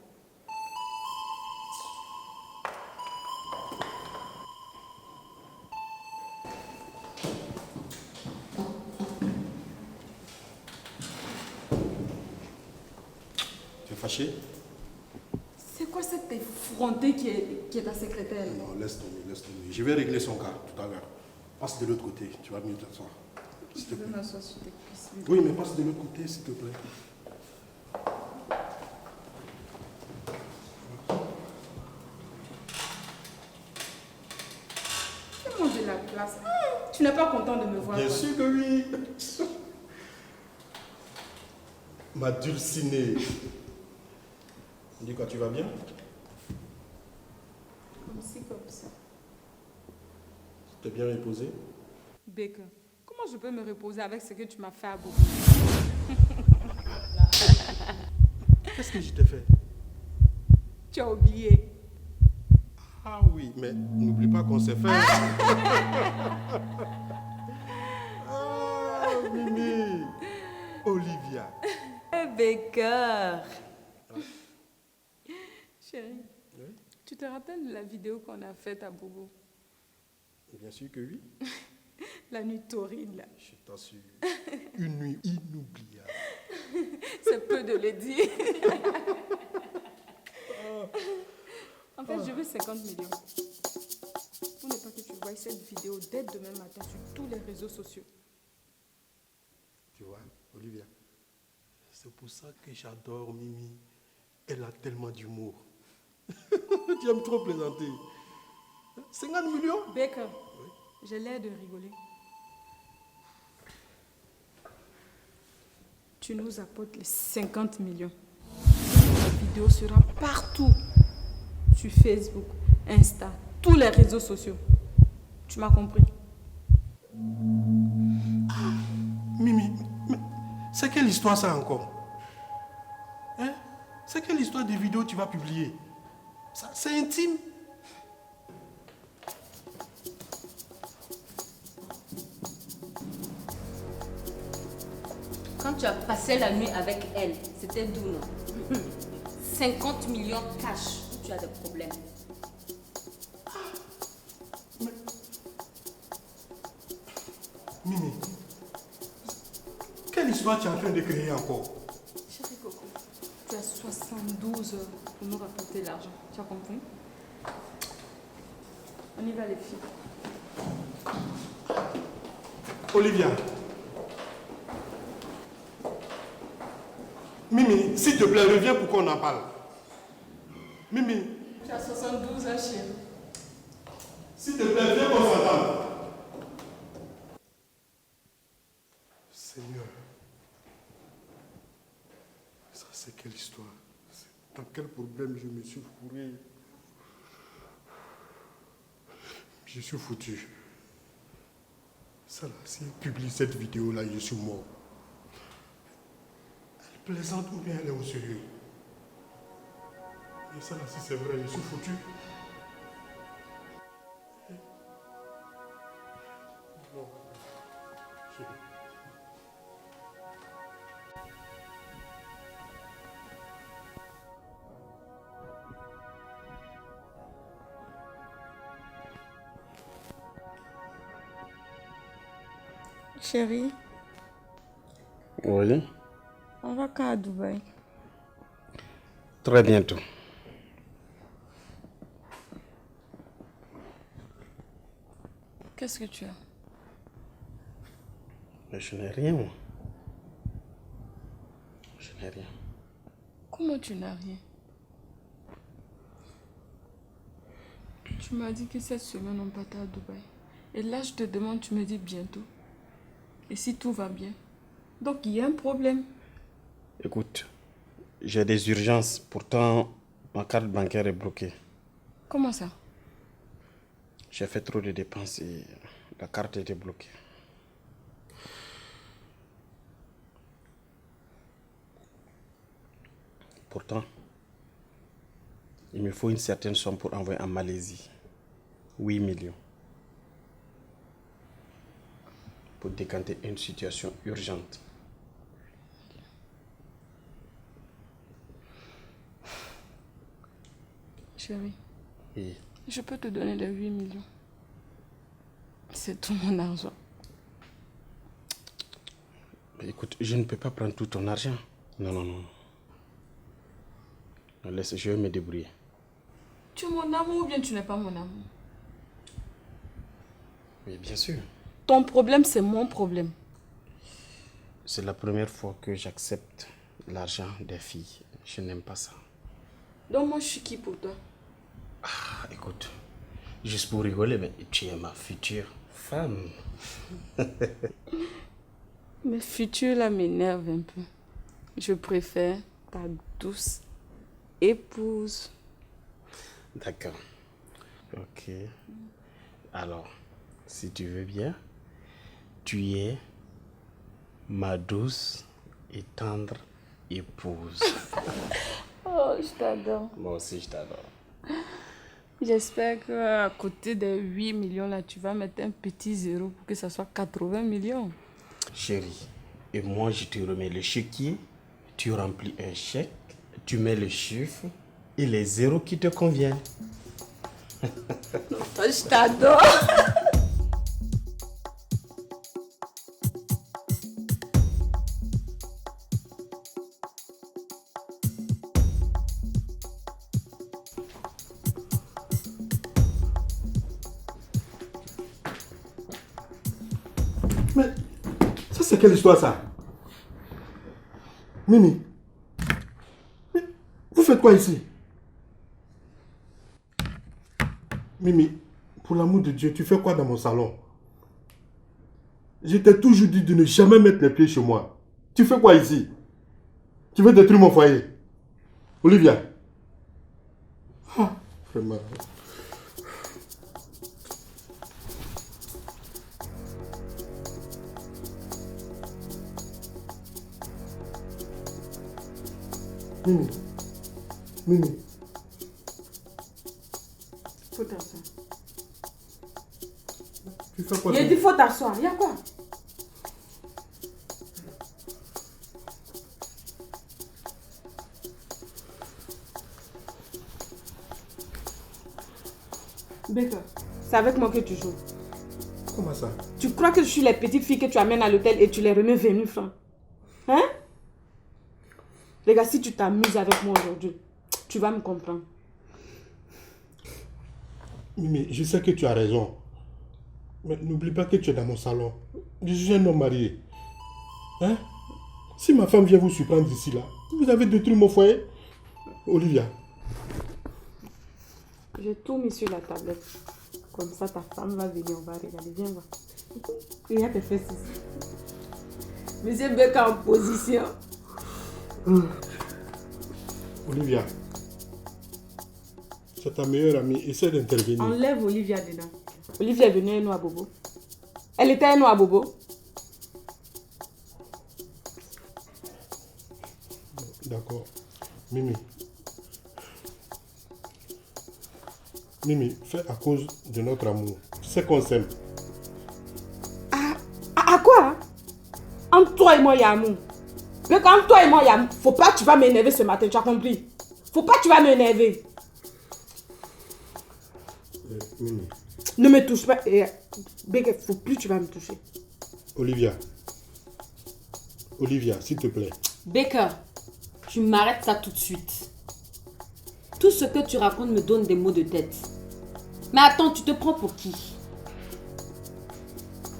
Tu es fâché? C'est quoi cette effrontée qui est ta secrétaire? Non, laisse tomber, laisse tomber. Je vais régler son cas tout à l'heure. Passe de l'autre côté, tu vas mieux t'asseoir. Je veux m'asseoir sur tes cuisses. Oui, mais passe de l'autre côté, s'il te plaît. Fais-moi de la place. Tu n'es pas content de me voir? Bien quoi. sûr que oui. Ma dulcinée. Dis quoi, tu vas bien? Comme ci, comme ça. Tu t'es bien reposé? Baker, comment je peux me reposer avec ce que tu m'as fait à beaucoup? Qu'est-ce que je t'ai fait? Tu as oublié. Ah oui, mais n'oublie pas qu'on s'est fait. Ah, Mimi. Olivia. Baker. Chérie, Oui? tu te rappelles de la vidéo qu'on a faite à Bobo? Bien sûr que oui. La nuit torride là. Je t'assure. Une nuit inoubliable. C'est peu de le dire. En fait, je veux 50 millions. Pour ne pas que tu voies cette vidéo dès demain matin sur tous les réseaux sociaux. Tu vois, Olivia, c'est pour ça que j'adore Mimi. Elle a tellement d'humour. Tu aimes trop plaisanter. 50 millions? Baker, j'ai l'air de rigoler. Tu nous apportes les 50 millions. La vidéo sera partout. Sur Facebook, Insta, tous les réseaux sociaux. Tu m'as compris? Mimi, mais c'est quelle histoire ça encore? Hein? C'est quelle histoire de vidéo tu vas publier? Ça, c'est intime. Quand tu as passé la nuit avec elle, c'était doux, non? 50 millions cash, tu as des problèmes. Mimi, quelle histoire tu es en train de créer encore? Chérie Coco, tu as 72 heures pour nous rapporter l'argent. Tu as compris? On y va les filles. Olivia. Mimi, s'il te plaît, reviens pour qu'on en parle. Mimi. Tu as 72 heures, chérie. S'il te plaît, viens qu'on s'entende. Seigneur, ça c'est quelle histoire? Dans quel problème je me suis fourré? Je suis foutu. Ça là, si elle publie cette vidéo là, je suis mort. Elle plaisante ou bien elle est au sérieux? Et ça là, si c'est vrai, je suis foutu. Non. Chérie. Chérie, Oui, on va quand à Dubaï? très bientôt. Qu'est-ce que tu as? Mais je n'ai rien, moi. Je n'ai rien. Comment tu n'as rien? Tu m'as dit que cette semaine on partait à Dubaï. Et là je te demande, tu me dis bientôt. Et si tout va bien? Donc il y a un problème. Écoute, j'ai des urgences. Pourtant, Ma carte bancaire est bloquée. Comment ça? J'ai fait trop de dépenses et la carte était bloquée. Pourtant, il me faut une certaine somme pour envoyer en Malaisie. 8 millions. Pour décanter une situation urgente. Chérie, Oui. je peux te donner les 8 millions. C'est tout mon argent. Mais écoute, je ne peux pas prendre tout ton argent. Non. Non, laisse, je vais me débrouiller. Tu es mon amour ou bien tu n'es pas mon amour? Oui, bien sûr. Ton problème, c'est mon problème. C'est la première fois que j'accepte l'argent des filles. Je n'aime pas ça. Donc moi, je suis qui pour toi? Ah, écoute, juste pour rigoler, mais tu es ma future femme. Mes futurs là m'énervent un peu. Je préfère ta douce épouse. D'accord. Ok. Alors, si tu veux bien, tu es ma douce et tendre épouse. Oh, je t'adore. Moi aussi, je t'adore. J'espère qu'à côté des 8 millions là, tu vas mettre un petit zéro pour que ça soit 80 millions. Chérie, et moi je te remets le chéquier, tu remplis un chèque, tu mets le chiffre et les zéros qui te conviennent. Toi, je t'adore. Mais ça, c'est quelle histoire, ça? Mimi, mais vous faites quoi ici? Mimi, pour l'amour de Dieu, tu fais quoi dans mon salon? Je t'ai toujours dit de ne jamais mettre les pieds chez moi. Tu fais quoi ici? Tu veux détruire mon foyer? Olivia? Ah, vraiment. Mimi. Mimi. Faut t'asseoir. Tu fais quoi? Il a dit faut t'asseoir. Il y a quoi? Baker, c'est avec moi que tu joues. Comment ça? Tu crois que je suis les petites filles que tu amènes à l'hôtel et tu les remets 20 000 francs? Hein? Regarde, si tu t'amuses avec moi aujourd'hui, tu vas me comprendre. Mimi, je sais que tu as raison. Mais n'oublie pas que tu es dans mon salon. Je suis un homme marié. Hein? Si ma femme vient vous surprendre ici, là, vous avez détruit mon foyer. Olivia. J'ai tout mis sur la tablette. Comme ça, ta femme va venir, on va regarder. Viens voir. Il y a tes fesses ici. Monsieur Becca en position. Olivia. C'est ta meilleure amie. Essaie d'intervenir. Enlève Olivia dedans. Olivia est venue à nous à Bobo. Elle était à nous à Bobo. D'accord. Mimi. Mimi, fais à cause de notre amour. Tu sais qu'on s'aime. À quoi? Entre toi et moi, il y a amour. Mais quand toi et moi, il y a amour. Faut pas que tu vas m'énerver ce matin, tu as compris? Faut pas que tu vas m'énerver. Mimi. Ne me touche pas. Bébé, faut plus que tu vas me toucher. Olivia. Olivia, s'il te plaît. Baker, tu m'arrêtes ça tout de suite. Tout ce que tu racontes me donne des maux de tête. Mais attends, tu te prends pour qui?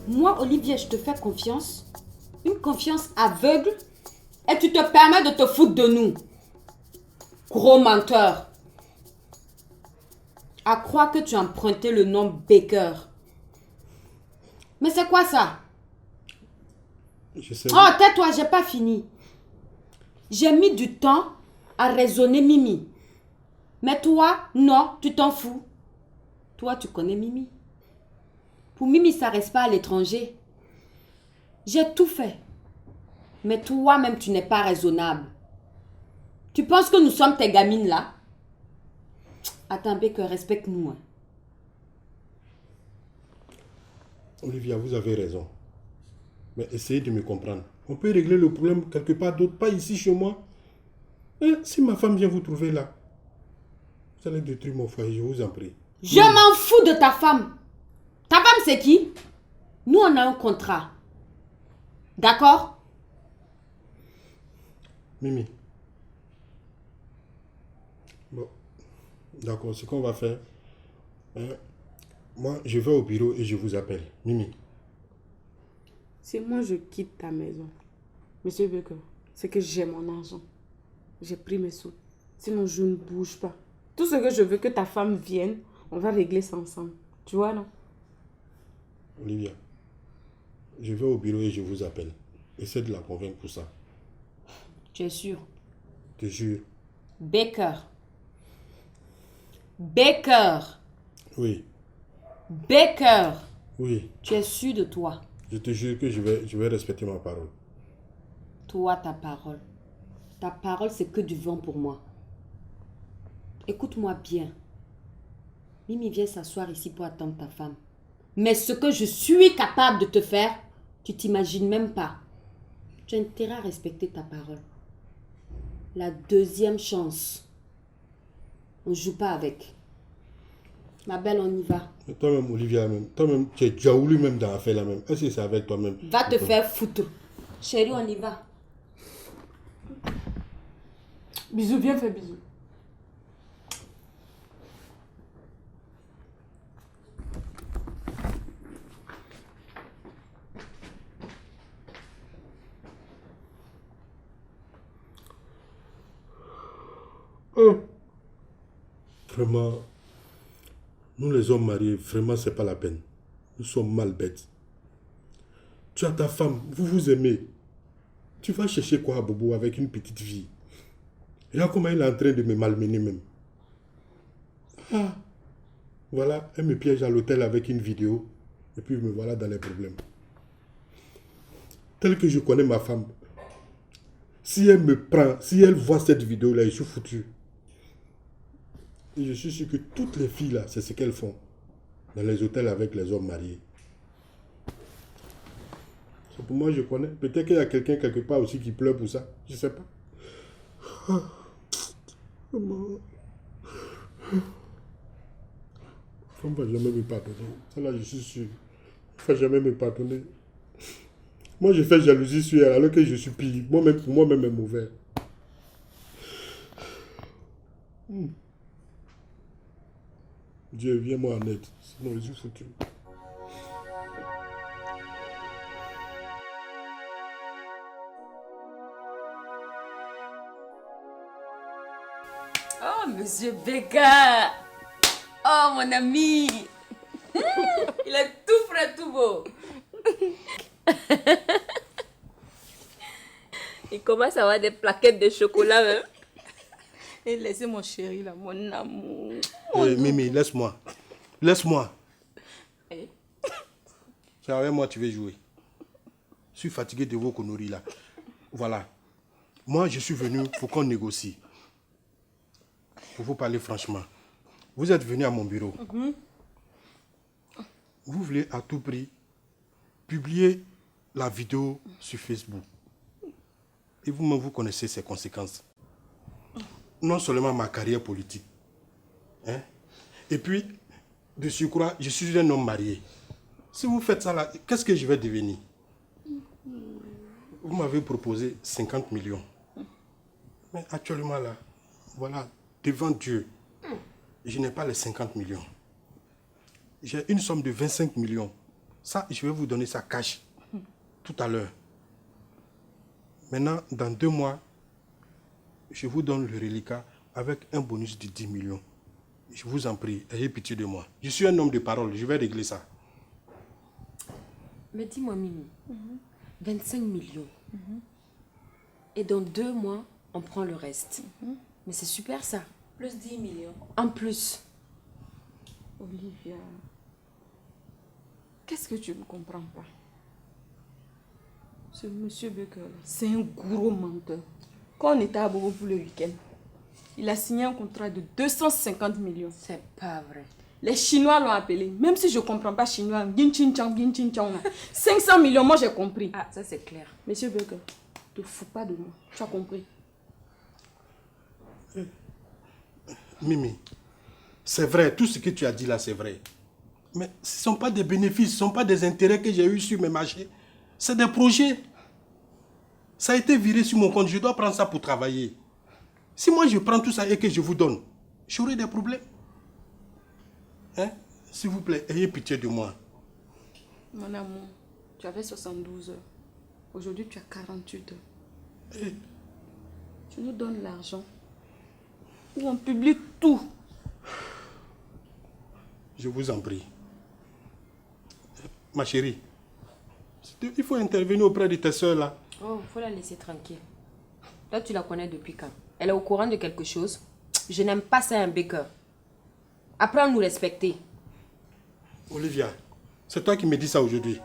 Moi, Olivier, je te fais confiance. Une confiance aveugle. Et tu te permets de te foutre de nous. Gros menteur. À croire que tu as emprunté le nom Baker. Mais c'est quoi ça? Je sais. Oh, tais-toi, j'ai pas fini. J'ai mis du temps à raisonner Mimi. Mais toi, non, tu t'en fous. Toi, tu connais Mimi. Pour Mimi, ça reste pas à l'étranger. J'ai tout fait. Mais toi-même, tu n'es pas raisonnable. Tu penses que nous sommes tes gamines là? Attends, Baker, respecte-nous. Hein. Olivia, vous avez raison. Mais essayez de me comprendre. On peut régler le problème quelque part d'autre, pas ici chez moi. Et si ma femme vient vous trouver là, vous allez détruire mon foyer, je vous en prie. Je m'en fous de ta femme. Ta femme, c'est qui? Nous, on a un contrat. D'accord? Mimi. Bon. D'accord, ce qu'on va faire. Moi, je vais au bureau et je vous appelle. Mimi. Si moi je quitte ta maison, Monsieur Baker, c'est que j'ai mon argent. J'ai pris mes sous. Sinon, je ne bouge pas. Tout ce que je veux que ta femme vienne, on va régler ça ensemble. Tu vois, non? Olivia, je vais au bureau et je vous appelle. Essaie de la convaincre pour ça. Tu es sûr? Je te jure. Baker. Baker. Oui. Baker. Oui. Tu es sûr de toi? Je te jure que je vais respecter ma parole. Toi, ta parole. Ta parole, c'est que du vent pour moi. Écoute-moi bien. Mimi vient s'asseoir ici pour attendre ta femme. Mais ce que je suis capable de te faire, tu t'imagines même pas. Tu as intérêt à respecter ta parole. La deuxième chance, on ne joue pas avec. Ma belle, on y va. Toi-même, Olivia, toi-même, tu as voulu même dans l'affaire là même. Est-ce que c'est avec toi-même? Va te faire foutre. Chérie, on y va. Bisous, viens faire bisous. Oh. Vraiment, nous les hommes mariés, vraiment, c'est pas la peine. Nous sommes mal bêtes. Tu as ta femme, vous vous aimez. Tu vas chercher quoi à Bobo avec une petite fille? Regarde comment il est en train de me malmener même. Ah, voilà, elle me piège à l'hôtel avec une vidéo. Et puis me voilà dans les problèmes. Tel que je connais ma femme, si elle me prend, si elle voit cette vidéo-là, je suis foutu. Et je suis sûr que toutes les filles là, c'est ce qu'elles font dans les hôtels avec les hommes mariés. C'est pour moi, je connais. Peut-être qu'il y a quelqu'un quelque part aussi qui pleure pour ça. Je sais pas. Maman. Elle ne va jamais me pardonner. Ça là, je suis sûr. Elle ne va jamais me pardonner. Moi, je fais jalousie sur elle alors que je suis pire. Moi-même, pour moi-même, elle est mauvais. Dieu, viens-moi en aide. Sinon, je suis foutu. Oh, Monsieur Baker. Oh, mon ami. Il est tout frais, tout beau. Il commence à avoir des plaquettes de chocolat même. Et laissez mon chéri là, mon amour. Mimi, laisse-moi. Laisse-moi. C'est avec moi que tu veux jouer. Je suis fatigué de vos conneries là. Voilà. Moi, je suis venu pour qu'on négocie. Pour vous parler franchement. Vous êtes venu à mon bureau. Vous voulez à tout prix publier la vidéo sur Facebook. Et vous-même, vous connaissez ses conséquences. Non seulement ma carrière politique. Hein? Et puis, de surcroît, je suis un homme marié. Si vous faites ça là, qu'est-ce que je vais devenir? Vous m'avez proposé 50 millions. Mais actuellement là, voilà, devant Dieu, je n'ai pas les 50 millions. J'ai une somme de 25 millions. Ça, je vais vous donner ça cash tout à l'heure. Maintenant, dans 2 mois, je vous donne le reliquat avec un bonus de 10 millions. Je vous en prie, ayez pitié de moi. Je suis un homme de parole, je vais régler ça. Mais dis-moi, Mimi, 25 millions. Et dans 2 mois, on prend le reste. Mais c'est super ça. Plus 10 millions. En plus. Olivia, qu'est-ce que tu ne comprends pas? Ce monsieur Becker, c'est un gros menteur. Quand on était à Bobo pour le week-end, il a signé un contrat de 250 millions. C'est pas vrai. Les Chinois l'ont appelé. Même si je ne comprends pas chinois, 500 millions, moi j'ai compris. Ah, ça c'est clair. Monsieur Becker, ne te fous pas de moi. Tu as compris? Mimi, c'est vrai, tout ce que tu as dit là, c'est vrai. Mais ce ne sont pas des bénéfices, ce ne sont pas des intérêts que j'ai eus sur mes marchés. C'est des projets. Ça a été viré sur mon compte, je dois prendre ça pour travailler. Si moi je prends tout ça et que je vous donne, j'aurai des problèmes. Hein? S'il vous plaît, ayez pitié de moi. Mon amour, tu avais 72 heures. Aujourd'hui, tu as 48 heures. Tu nous donnes l'argent. Ou on publie tout. Je vous en prie. Ma chérie, il faut intervenir auprès de tes soeurs là. Oh, il faut la laisser tranquille. Toi, tu la connais depuis quand? Elle est au courant de quelque chose? Je n'aime pas ça, un Becker. Apprends à nous respecter. Olivia, c'est toi qui me dis ça aujourd'hui.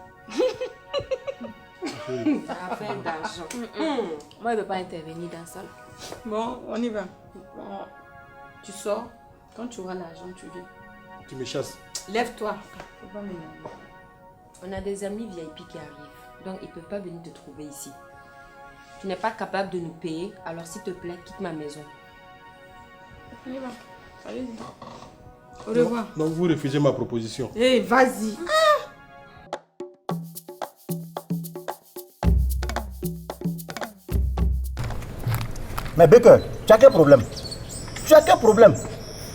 Affaire d'argent. Moi, je ne veux pas intervenir dans ça. Bon, on y va. Bon, tu sors. Quand tu auras l'argent, tu viens. Tu me chasses. Lève-toi. Faut pas m'énerver. On a des amis VIP qui arrivent. Donc, ils ne peuvent pas venir te trouver ici. Tu n'es pas capable de nous payer. Alors, s'il te plaît, quitte ma maison. On y va. Allez-y. Au revoir. Donc, vous refusez ma proposition. Eh, vas-y. Mais Becker, tu as quel problème? Tu as quel problème?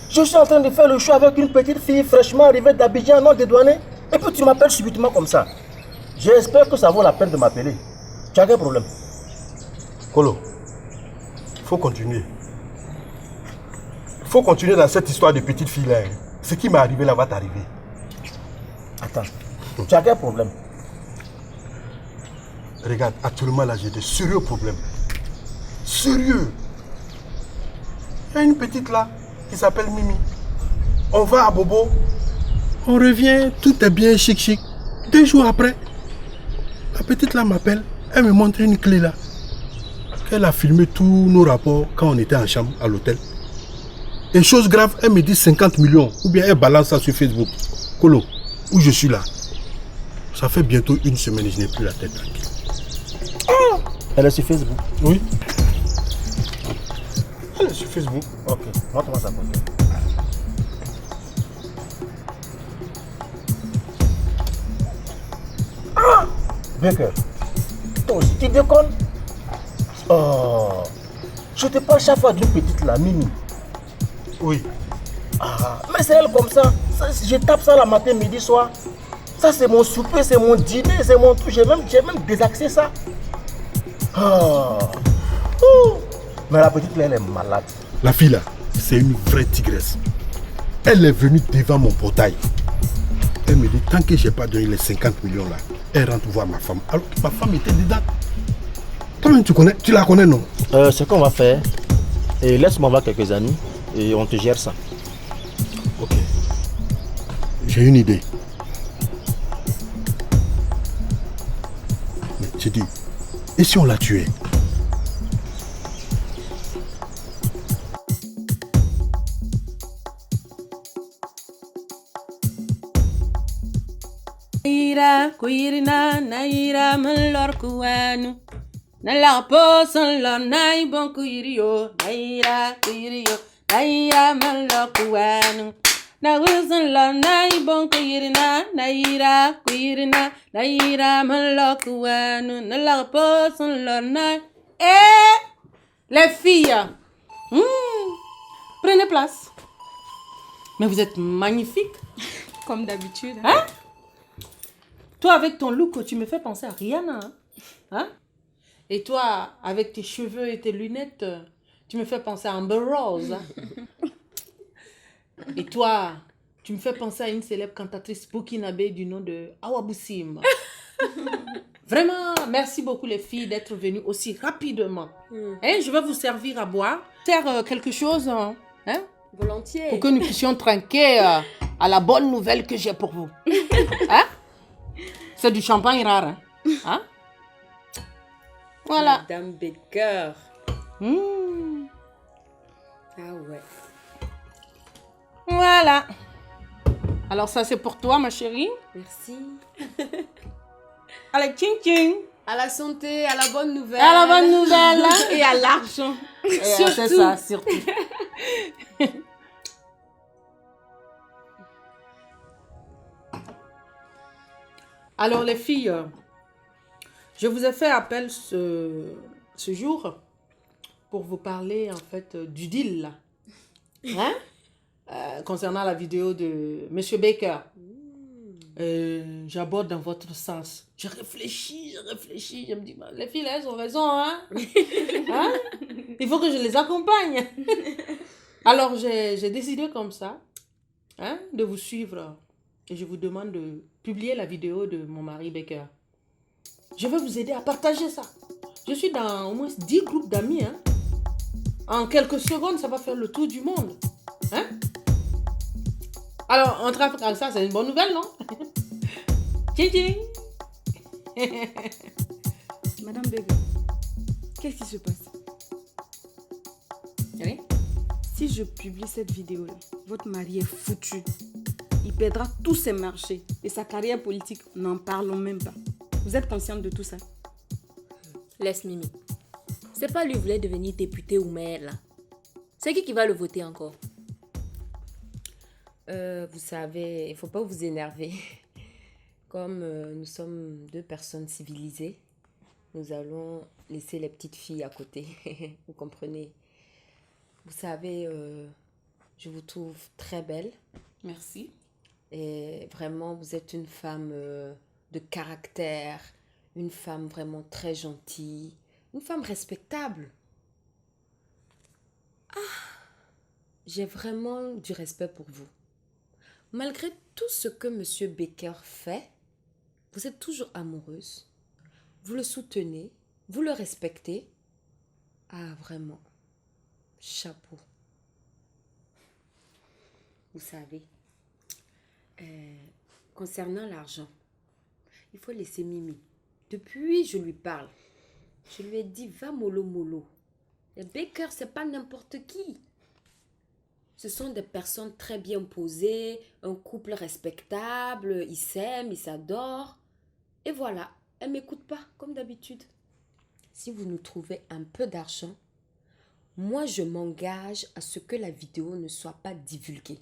Je suis en train de faire le choix avec une petite fille fraîchement arrivée d'Abidjan non dédouanée. Et puis tu m'appelles subitement comme ça. J'espère que ça vaut la peine de m'appeler. Tu as quel problème? Kolo, il faut continuer. Il faut continuer dans cette histoire de petite fille là. Ce qui m'est arrivé là va t'arriver. Attends, tu as quel problème? Regarde, actuellement là j'ai de sérieux problèmes. Sérieux. Il y a une petite là qui s'appelle Mimi. On va à Bobo. On revient, tout est bien chic chic. 2 jours après, la petite là m'appelle. Elle me montre une clé là. Elle a filmé tous nos rapports quand on était en chambre à l'hôtel. Et chose grave, elle me dit 50 millions. Ou bien elle balance ça sur Facebook. Kolo, où je suis là. Ça fait bientôt 1 semaine et je n'ai plus la tête tranquille. Oh, elle est sur Facebook? Oui. Elle est sur Facebook. Ok, montre-moi ça. Ah, Becker, toi aussi tu déconnes? Oh, je te parle chaque fois d'une petite là, Mimi. Oui. Ah, mais c'est elle comme ça. Je tape ça la matin, midi, soir. Ça c'est mon souper, c'est mon dîner, c'est mon tout. J'ai même désaxé ça. Oh. Ouh. Mais la petite là, elle est malade. La fille là, c'est une vraie tigresse. Elle est venue devant mon portail. Elle me dit, tant que je n'ai pas donné les 50 millions là, elle rentre voir ma femme. Alors que ma femme était dedans. Toi-même tu la connais non? Ce qu'on va faire, laisse-moi voir quelques amis et on te gère ça. Ok. J'ai une idée. Mais j'ai dit, et si on l'a tuée? Naira, kuirina, naira, malor kuanu. Nalar posan la nai bon kuirio. Naira, kuirio, naira, malor kuanu. Narusan la nai bon kuirina, naira, kuirina, naira, malor kuanu. Nalar posan la nai. Eh, les filles, prenez place. Mais vous êtes magnifiques. Comme d'habitude. Hein? Toi, avec ton look, tu me fais penser à Rihanna. Hein? Et toi, avec tes cheveux et tes lunettes, tu me fais penser à Amber Rose. Hein? Et toi, tu me fais penser à une célèbre cantatrice burkinabé du nom de Awa Boussim. Vraiment, merci beaucoup les filles d'être venues aussi rapidement. Hein? Je vais vous servir à boire. Sers quelque chose Hein? Volontiers. Pour que nous puissions trinquer à la bonne nouvelle que j'ai pour vous. Hein? C'est du champagne rare. Hein? Hein? Voilà. Madame Baker. Mmh. Ah ouais. Voilà. Alors ça, c'est pour toi, ma chérie. Merci. Allez, tching tching. À la santé, à la bonne nouvelle. À la bonne nouvelle. Hein? Et à l'argent. C'est ça, surtout. Alors, les filles, je vous ai fait appel ce jour pour vous parler, en fait, du deal, là. Hein? Concernant la vidéo de Monsieur Baker. J'aborde dans votre sens. Je réfléchis, je me dis, bah, les filles, elles ont raison, hein? Hein? Il faut que je les accompagne. Alors, j'ai décidé comme ça, hein, de vous suivre. Et je vous demande de publier la vidéo de mon mari Baker. Je vais vous aider à partager ça. Je suis dans au moins 10 groupes d'amis, hein. En quelques secondes, ça va faire le tour du monde. Hein? Alors, entrer avec ça, c'est une bonne nouvelle, non? Tching tching. Madame Bébé, qu'est-ce qui se passe? Oui? Si je publie cette vidéo-là, votre mari est foutu. Il perdra tous ses marchés et sa carrière politique, n'en parlons même pas. Vous êtes consciente de tout ça? Laisse Mimi. C'est pas lui voulait devenir député ou maire là. C'est qui va le voter encore? Vous savez, il faut pas vous énerver. Comme nous sommes deux personnes civilisées, nous allons laisser les petites filles à côté. Vous comprenez? Vous savez, je vous trouve très belle. Merci. Et vraiment, vous êtes une femme de caractère, une femme vraiment très gentille, une femme respectable. J'ai vraiment du respect pour vous. Malgré tout ce que Monsieur Baker fait, vous êtes toujours amoureuse. Vous le soutenez, vous le respectez. Ah, vraiment, chapeau. Vous savez, concernant l'argent, il faut laisser Mimi. Depuis, je lui parle. Je lui ai dit, va mollo mollo. Les Baker, c'est pas n'importe qui. Ce sont des personnes très bien posées, un couple respectable, ils s'aiment, ils s'adorent. Et voilà, elle ne m'écoute pas, comme d'habitude. Si vous nous trouvez un peu d'argent, moi je m'engage à ce que la vidéo ne soit pas divulguée.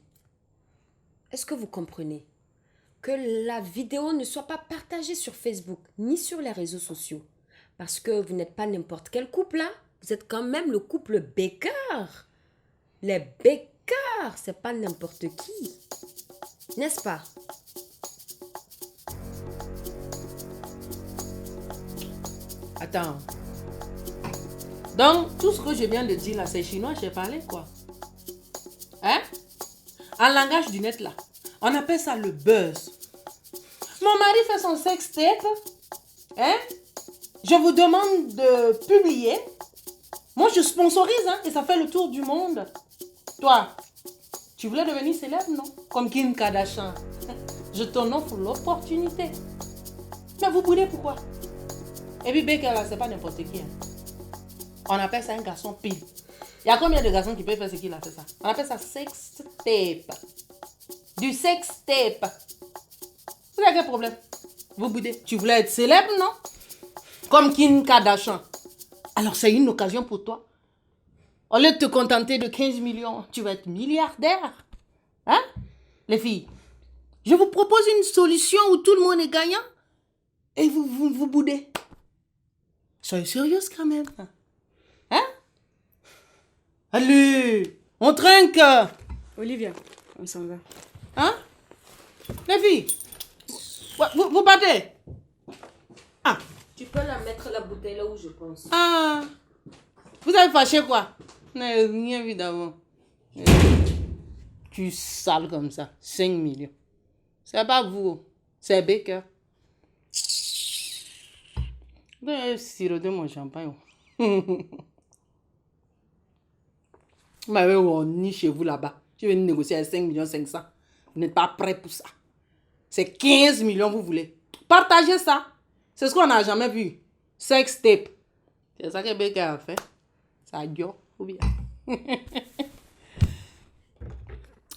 Est-ce que vous comprenez? Que la vidéo ne soit pas partagée sur Facebook, ni sur les réseaux sociaux. Parce que vous n'êtes pas n'importe quel couple, hein? Vous êtes quand même le couple Baker. Les Baker, c'est pas n'importe qui. N'est-ce pas? Attends. Donc, tout ce que je viens de dire là, c'est chinois, j'ai parlé quoi? Hein? En langage du net là, on appelle ça le buzz. Mon mari fait son sextape. Hein? Je vous demande de publier. Moi, je sponsorise, hein, et ça fait le tour du monde. Toi, tu voulais devenir célèbre, non? Comme Kim Kardashian. Je t'en offre l'opportunité. Mais vous boudez pourquoi? Et puis Baker, là, c'est pas n'importe qui. Hein. On appelle ça un garçon pile. Il y a combien de garçons qui peuvent faire ce qu'il a fait ça? On appelle ça sextape. Du sextape. Vous avez quel problème? Vous boudez. Tu voulais être célèbre, non? Comme Kim Kardashian. Alors c'est une occasion pour toi. Au lieu de te contenter de 15 millions, tu vas être milliardaire. Hein? Les filles, je vous propose une solution où tout le monde est gagnant et vous boudez. Soyez sérieuse quand même. Hein? Allez, on trinque. Olivia, on s'en va. Hein? Les filles, vous partez? Ah. Tu peux la mettre la bouteille là où je pense. Ah. Vous avez fâché quoi? Rien évidemment. Tu sales comme ça. 5 millions. C'est pas vous. C'est Baker. Vous avez siroté mon champagne. Vous m'avez ni chez vous là-bas. Je vais négocier à 5 500 000. Vous n'êtes pas prêt pour ça. C'est 15 millions vous voulez. Partagez ça. C'est ce qu'on n'a jamais vu. Sex tape. C'est ça que Becca a fait. Ça a dit ou bien.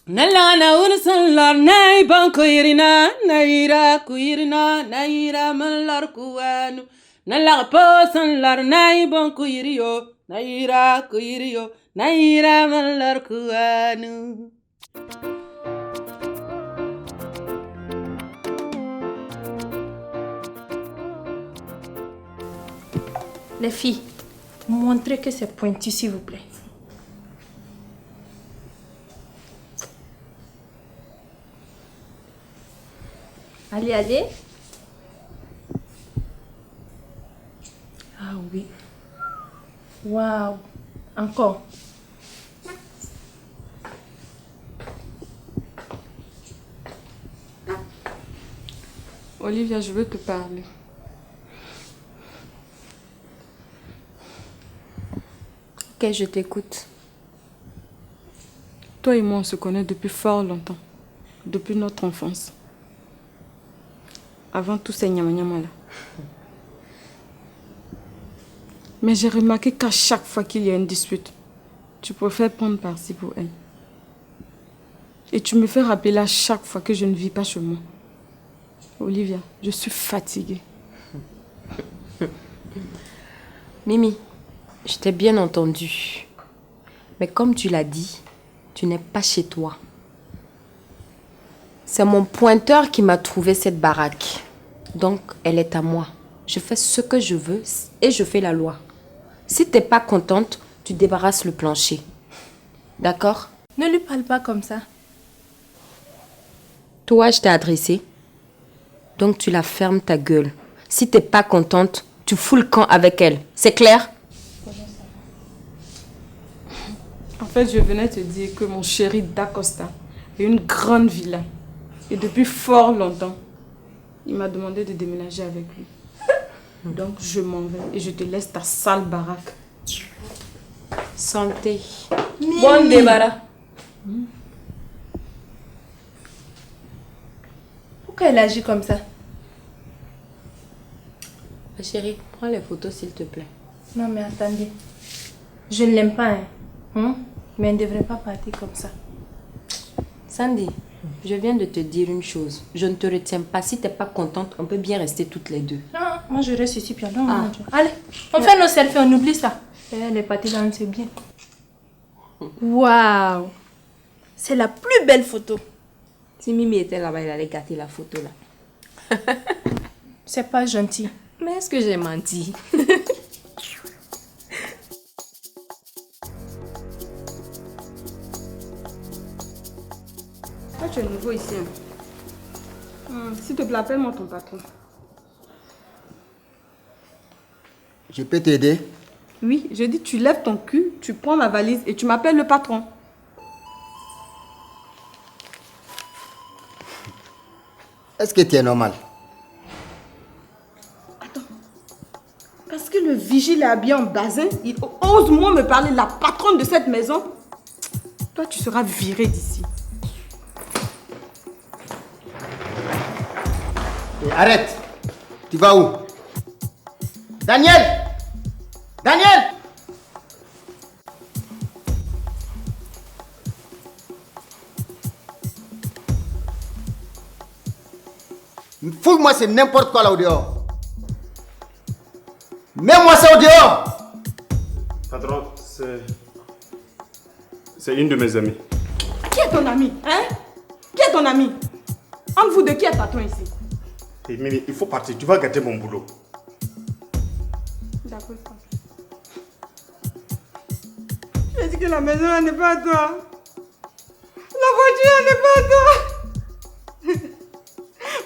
Nalana ursallar nay banko irina naira kuirina naira mallar kuanu nalar posanlar nay banko irio naira kuirio naira mallar kuanu. Les filles, montrez que c'est pointu s'il vous plaît. Allez, allez. Ah oui. Waouh. Encore. Olivia, je veux te parler. Ok, je t'écoute. Toi et moi, on se connaît depuis fort longtemps. Depuis notre enfance. Avant tous ces nyama là. Mais j'ai remarqué qu'à chaque fois qu'il y a une dispute, tu préfères prendre parti pour elle. Et tu me fais rappeler à chaque fois que je ne vis pas chez moi. Olivia, je suis fatiguée. Mimi, je t'ai bien entendu. Mais comme tu l'as dit, tu n'es pas chez toi. C'est mon pointeur qui m'a trouvé cette baraque. Donc, elle est à moi. Je fais ce que je veux et je fais la loi. Si tu n'es pas contente, tu débarrasses le plancher. D'accord? Ne lui parle pas comme ça. Toi, je t'ai adressé. Donc, tu la fermes ta gueule. Si tu n'es pas contente, tu fous le camp avec elle. C'est clair? En fait, je venais te dire que mon chéri D'Acosta est une grande villa. Et depuis fort longtemps, il m'a demandé de déménager avec lui. Donc, je m'en vais et je te laisse ta sale baraque. Santé. Bon débarras. Pourquoi elle agit comme ça? Ma chérie, prends les photos s'il te plaît. Non mais attendez. Je ne l'aime pas, hein? Mais elle ne devrait pas partir comme ça. Sandy, je viens de te dire une chose. Je ne te retiens pas. Si tu n'es pas contente, on peut bien rester toutes les deux. Non, moi je reste ici puis alors. Allez, on fait nos selfies, on oublie ça. Elle est partie dans c'est bien. Waouh! C'est la plus belle photo. Si Mimi était là-bas, elle allait gâter la photo là. C'est pas gentil. Mais est-ce que j'ai menti? Toi, tu es nouveau ici. S'il te plaît, appelle-moi ton patron. Je peux t'aider? Oui, je dis tu lèves ton cul, tu prends ma valise et tu m'appelles le patron. Est-ce que tu es normal? Parce que le vigile est habillé en bazin, il ose moins me parler, la patronne de cette maison. Toi, tu seras viré d'ici. Et arrête! Tu vas où? Daniel! Daniel! Fouille-moi, c'est n'importe quoi là au dehors. Mets-moi ça au dehors! Patron, c'est une de mes amies. Qui est ton ami? Hein? Qui est ton ami? Entre vous deux, qui est patron ici? Hey, Mimi, il faut partir. Tu vas gâter mon boulot. D'accord. Tu as dit que la maison n'est pas à toi. La voiture n'est pas à toi.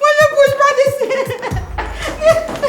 Moi, je ne bouge pas d'ici. Laisse-moi.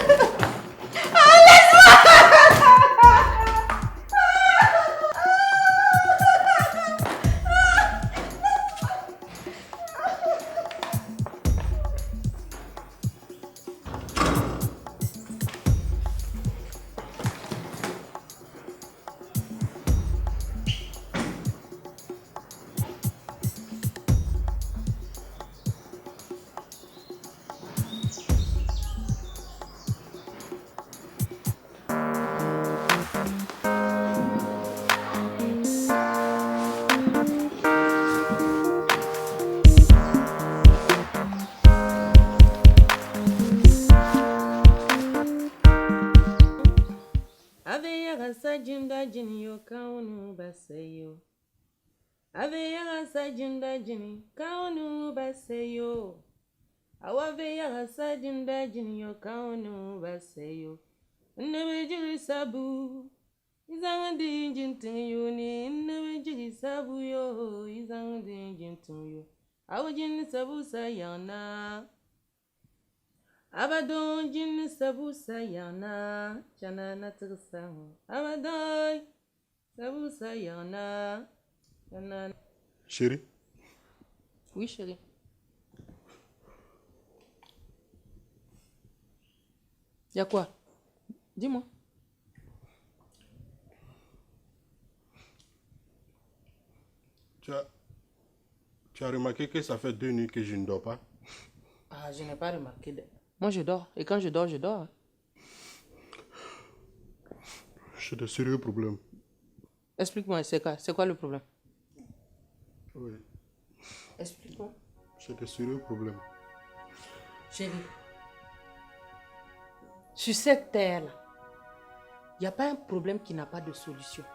jinda jini yo kaunu baseyo. Ave yarasa jinda jini kaunu baseyo. Awave yarasa jinda jini yo kaunu baseyo. Never jiri sabu. Izangdi jintin yo ne. Never jiri sabu yo. Izangdi jintin yo. Awajin sabu sayana. Abadon jin sabu sayana. Chana natrisa. Abadon sabu sayana. Chana. Chérie? Oui, chérie. Y'a quoi? Dis-moi. Tu as remarqué que ça fait 2 nuits que je ne dors pas? Ah, je n'ai pas remarqué. Moi, je dors. Et quand je dors, je dors. J'ai de sérieux problèmes. Explique-moi, c'est quoi le problème? Oui. Explique-moi. J'ai de sérieux problèmes. Chérie, sur cette terre-là, il n'y a pas un problème qui n'a pas de solution.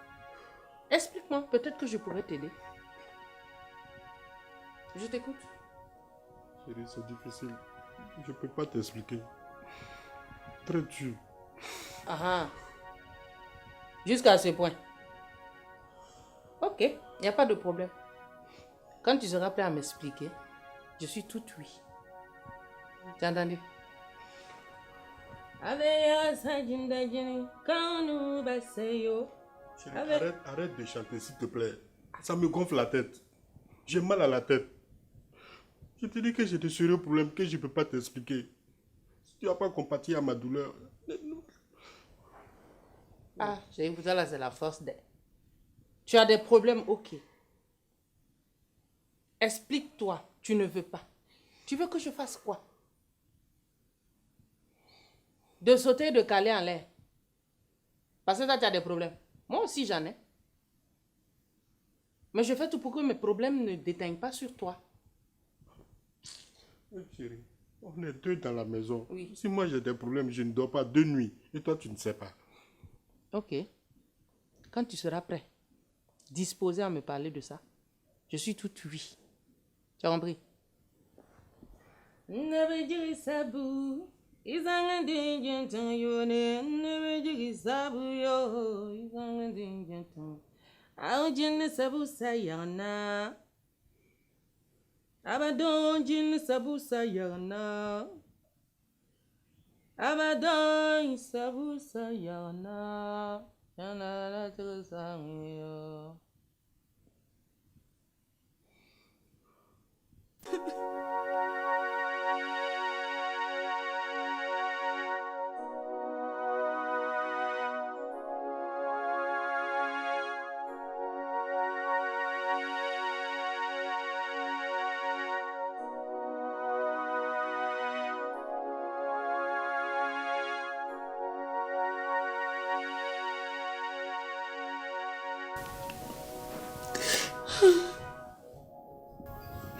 Explique-moi, peut-être que je pourrais t'aider. Je t'écoute. Chérie, c'est difficile. Je ne peux pas t'expliquer. Très dur. Ah. Jusqu'à ce point. Ok, il n'y a pas de problème. Quand tu seras prêt à m'expliquer, je suis tout oui. Tu as entendu? Chérie, arrête de chanter, s'il te plaît. Ça me gonfle la tête. J'ai mal à la tête. Je te dis que j'ai de sérieux problèmes que je ne peux pas t'expliquer. Si tu n'as pas compati à ma douleur. Ah, j'ai écouté là, c'est la force des... Tu as des problèmes, ok. Explique-toi, tu ne veux pas. Tu veux que je fasse quoi? De sauter, de caler en l'air. Parce que là, tu as des problèmes. Moi aussi, j'en ai. Mais je fais tout pour que mes problèmes ne déteignent pas sur toi. Oui, chérie, on est 2 dans la maison. Oui. Si moi j'ai des problèmes, je ne dors pas 2 nuits. Et toi, tu ne sais pas. Ok. Quand tu seras prêt, disposé à me parler de ça, je suis tout oui. Tu as compris? Abadon jin sabu sayana. Abadon sabu sayana. Yana la tersangiyo.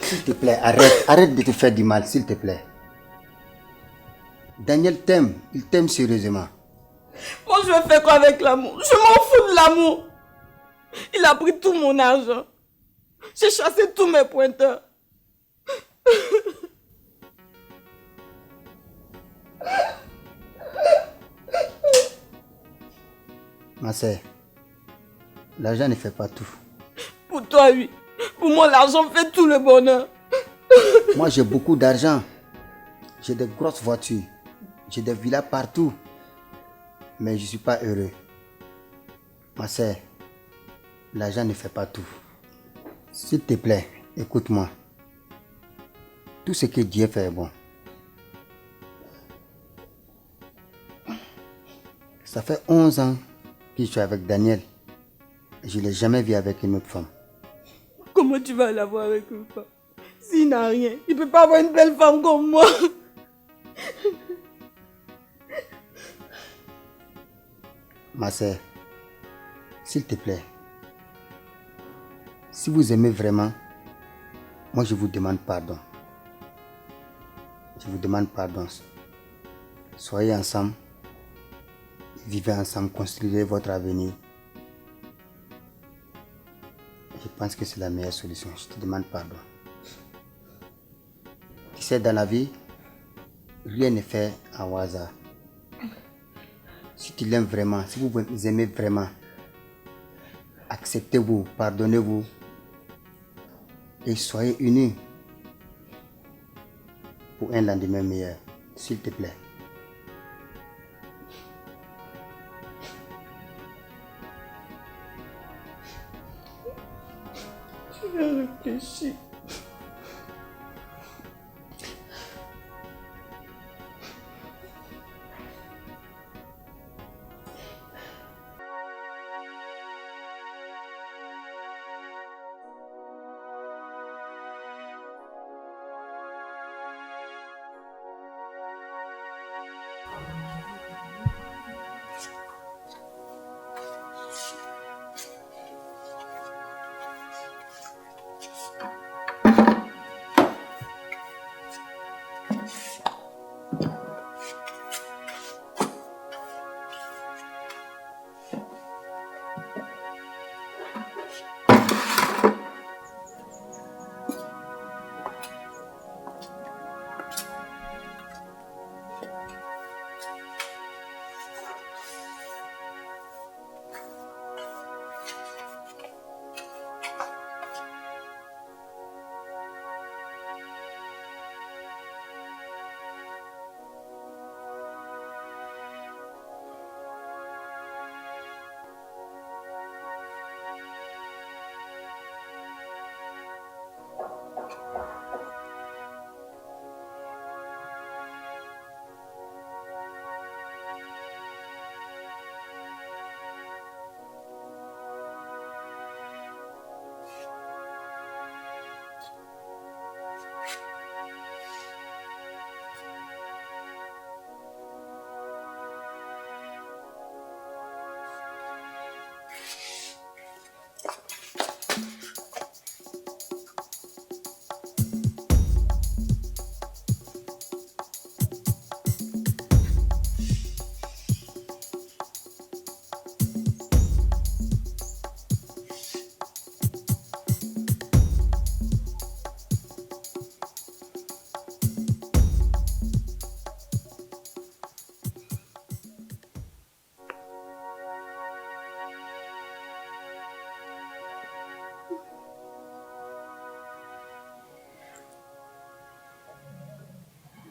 S'il te plaît, arrête de te faire du mal, s'il te plaît. Daniel t'aime, il t'aime sérieusement. Moi, je vais faire quoi avec l'amour? Je m'en fous de l'amour. Il a pris tout mon argent. J'ai chassé tous mes pointeurs. Ma sœur, l'argent ne fait pas tout. Pour toi, oui. Pour moi, l'argent fait tout le bonheur. Moi, j'ai beaucoup d'argent. J'ai de grosses voitures. J'ai des villas partout. Mais je ne suis pas heureux. Ma sœur, l'argent ne fait pas tout. S'il te plaît, écoute-moi. Tout ce que Dieu fait est bon. Ça fait 11 ans que je suis avec Daniel. Je ne l'ai jamais vu avec une autre femme. Comment tu vas l'avoir avec une femme? S'il n'a rien, il ne peut pas avoir une belle femme comme moi. Ma sœur, s'il te plaît, si vous aimez vraiment, moi je vous demande pardon. Je vous demande pardon. Soyez ensemble, vivez ensemble, construisez votre avenir Je pense que c'est la meilleure solution. Je te demande pardon. Tu sais, dans la vie, rien n'est fait en hasard. Si tu l'aimes vraiment, si vous vous aimez vraiment, acceptez-vous, pardonnez-vous et soyez unis pour un lendemain meilleur, s'il te plaît. Je vais réfléchir.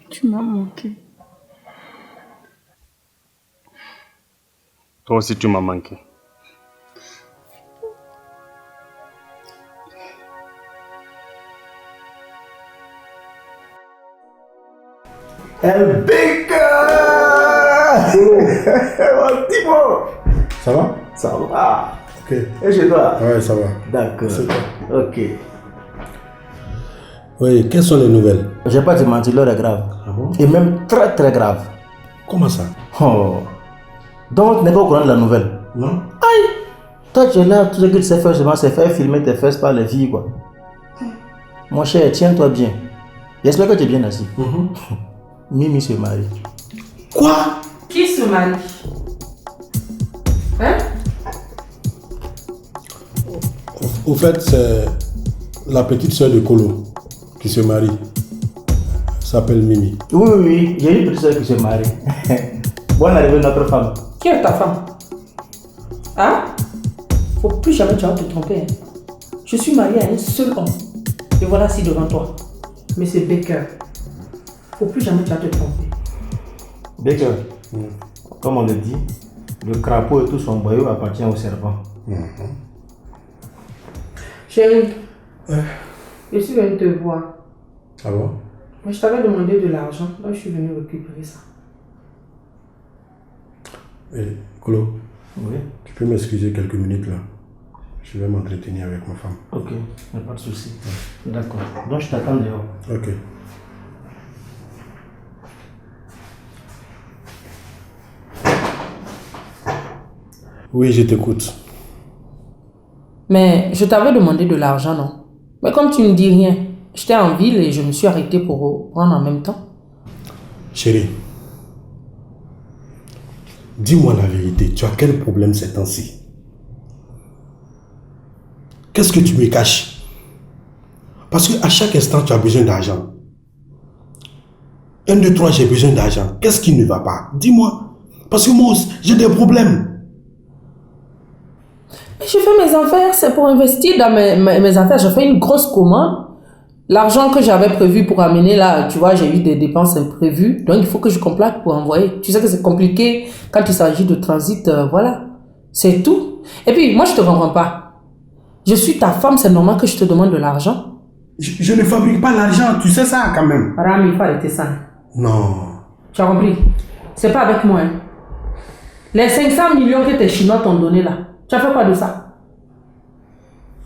Tu m'as manqué. Toi aussi, tu m'as manqué. El Baker. Mon petit mot. Ça va? Ça va. Ok. Et chez toi? Ouais, ça va. D'accord. C'est toi. Ok. Oui, quelles sont les nouvelles? Je vais pas te mentir, l'heure est grave. Ah bon? Et même très très grave. Comment ça? Oh. Donc, tu n'es pas au courant de la nouvelle? Non. Aïe! Toi, tu es là, tout ce que tu sais faire, c'est faire filmer tes fesses par les filles, quoi. Mon cher, tiens-toi bien. J'espère que tu es bien assis. Mimi se marie. Quoi? Qui se marie? Hein? Au fait, c'est la petite soeur de Kolo qui se marie. Elle s'appelle Mimi. Oui, oui, oui. J'ai une petite soeur qui se marie. Bonne arrivée de notre femme. Qui est ta femme? Hein? Faut plus jamais tu vas te tromper. Hein? Je suis mariée à un seul homme. Et voilà assis devant toi. Monsieur Baker. Faut plus jamais tu vas te tromper. Baker, comme on le dit, le crapaud et tout son boyau appartient au serpent. Chérie, je suis venue te voir. Ah bon? Mais je t'avais demandé de l'argent, donc je suis venue récupérer ça. Eh, Kolo, oui? Tu peux m'excuser quelques minutes là? Je vais m'entretenir avec ma femme. Ok, il n'y a pas de souci. D'accord. Donc je t'attends dehors. Ok. Oui, je t'écoute. Mais je t'avais demandé de l'argent, non? Mais comme tu ne dis rien, j'étais en ville et je me suis arrêtée pour prendre en même temps. Chérie, dis-moi la vérité, tu as quel problème ces temps-ci? Qu'est-ce que tu me caches? Parce qu'à chaque instant, tu as besoin d'argent. 1, 2, 3, j'ai besoin d'argent. Qu'est-ce qui ne va pas? Dis-moi. Parce que moi, j'ai des problèmes. Mais je fais mes affaires, c'est pour investir dans mes affaires. Je fais une grosse commande. L'argent que j'avais prévu pour amener là, tu vois, j'ai eu des dépenses imprévues. Donc il faut que je complète pour envoyer. Tu sais que c'est compliqué quand il s'agit de transit, voilà. C'est tout. Et puis, moi, je te comprends pas. Je suis ta femme, c'est normal que je te demande de l'argent. Je ne fabrique pas l'argent, tu sais ça quand même. Rami, il faut arrêter ça. Non. Tu as compris? C'est pas avec moi. Hein. Les 500 millions que tes Chinois t'ont donné là, tu as fait quoi de ça?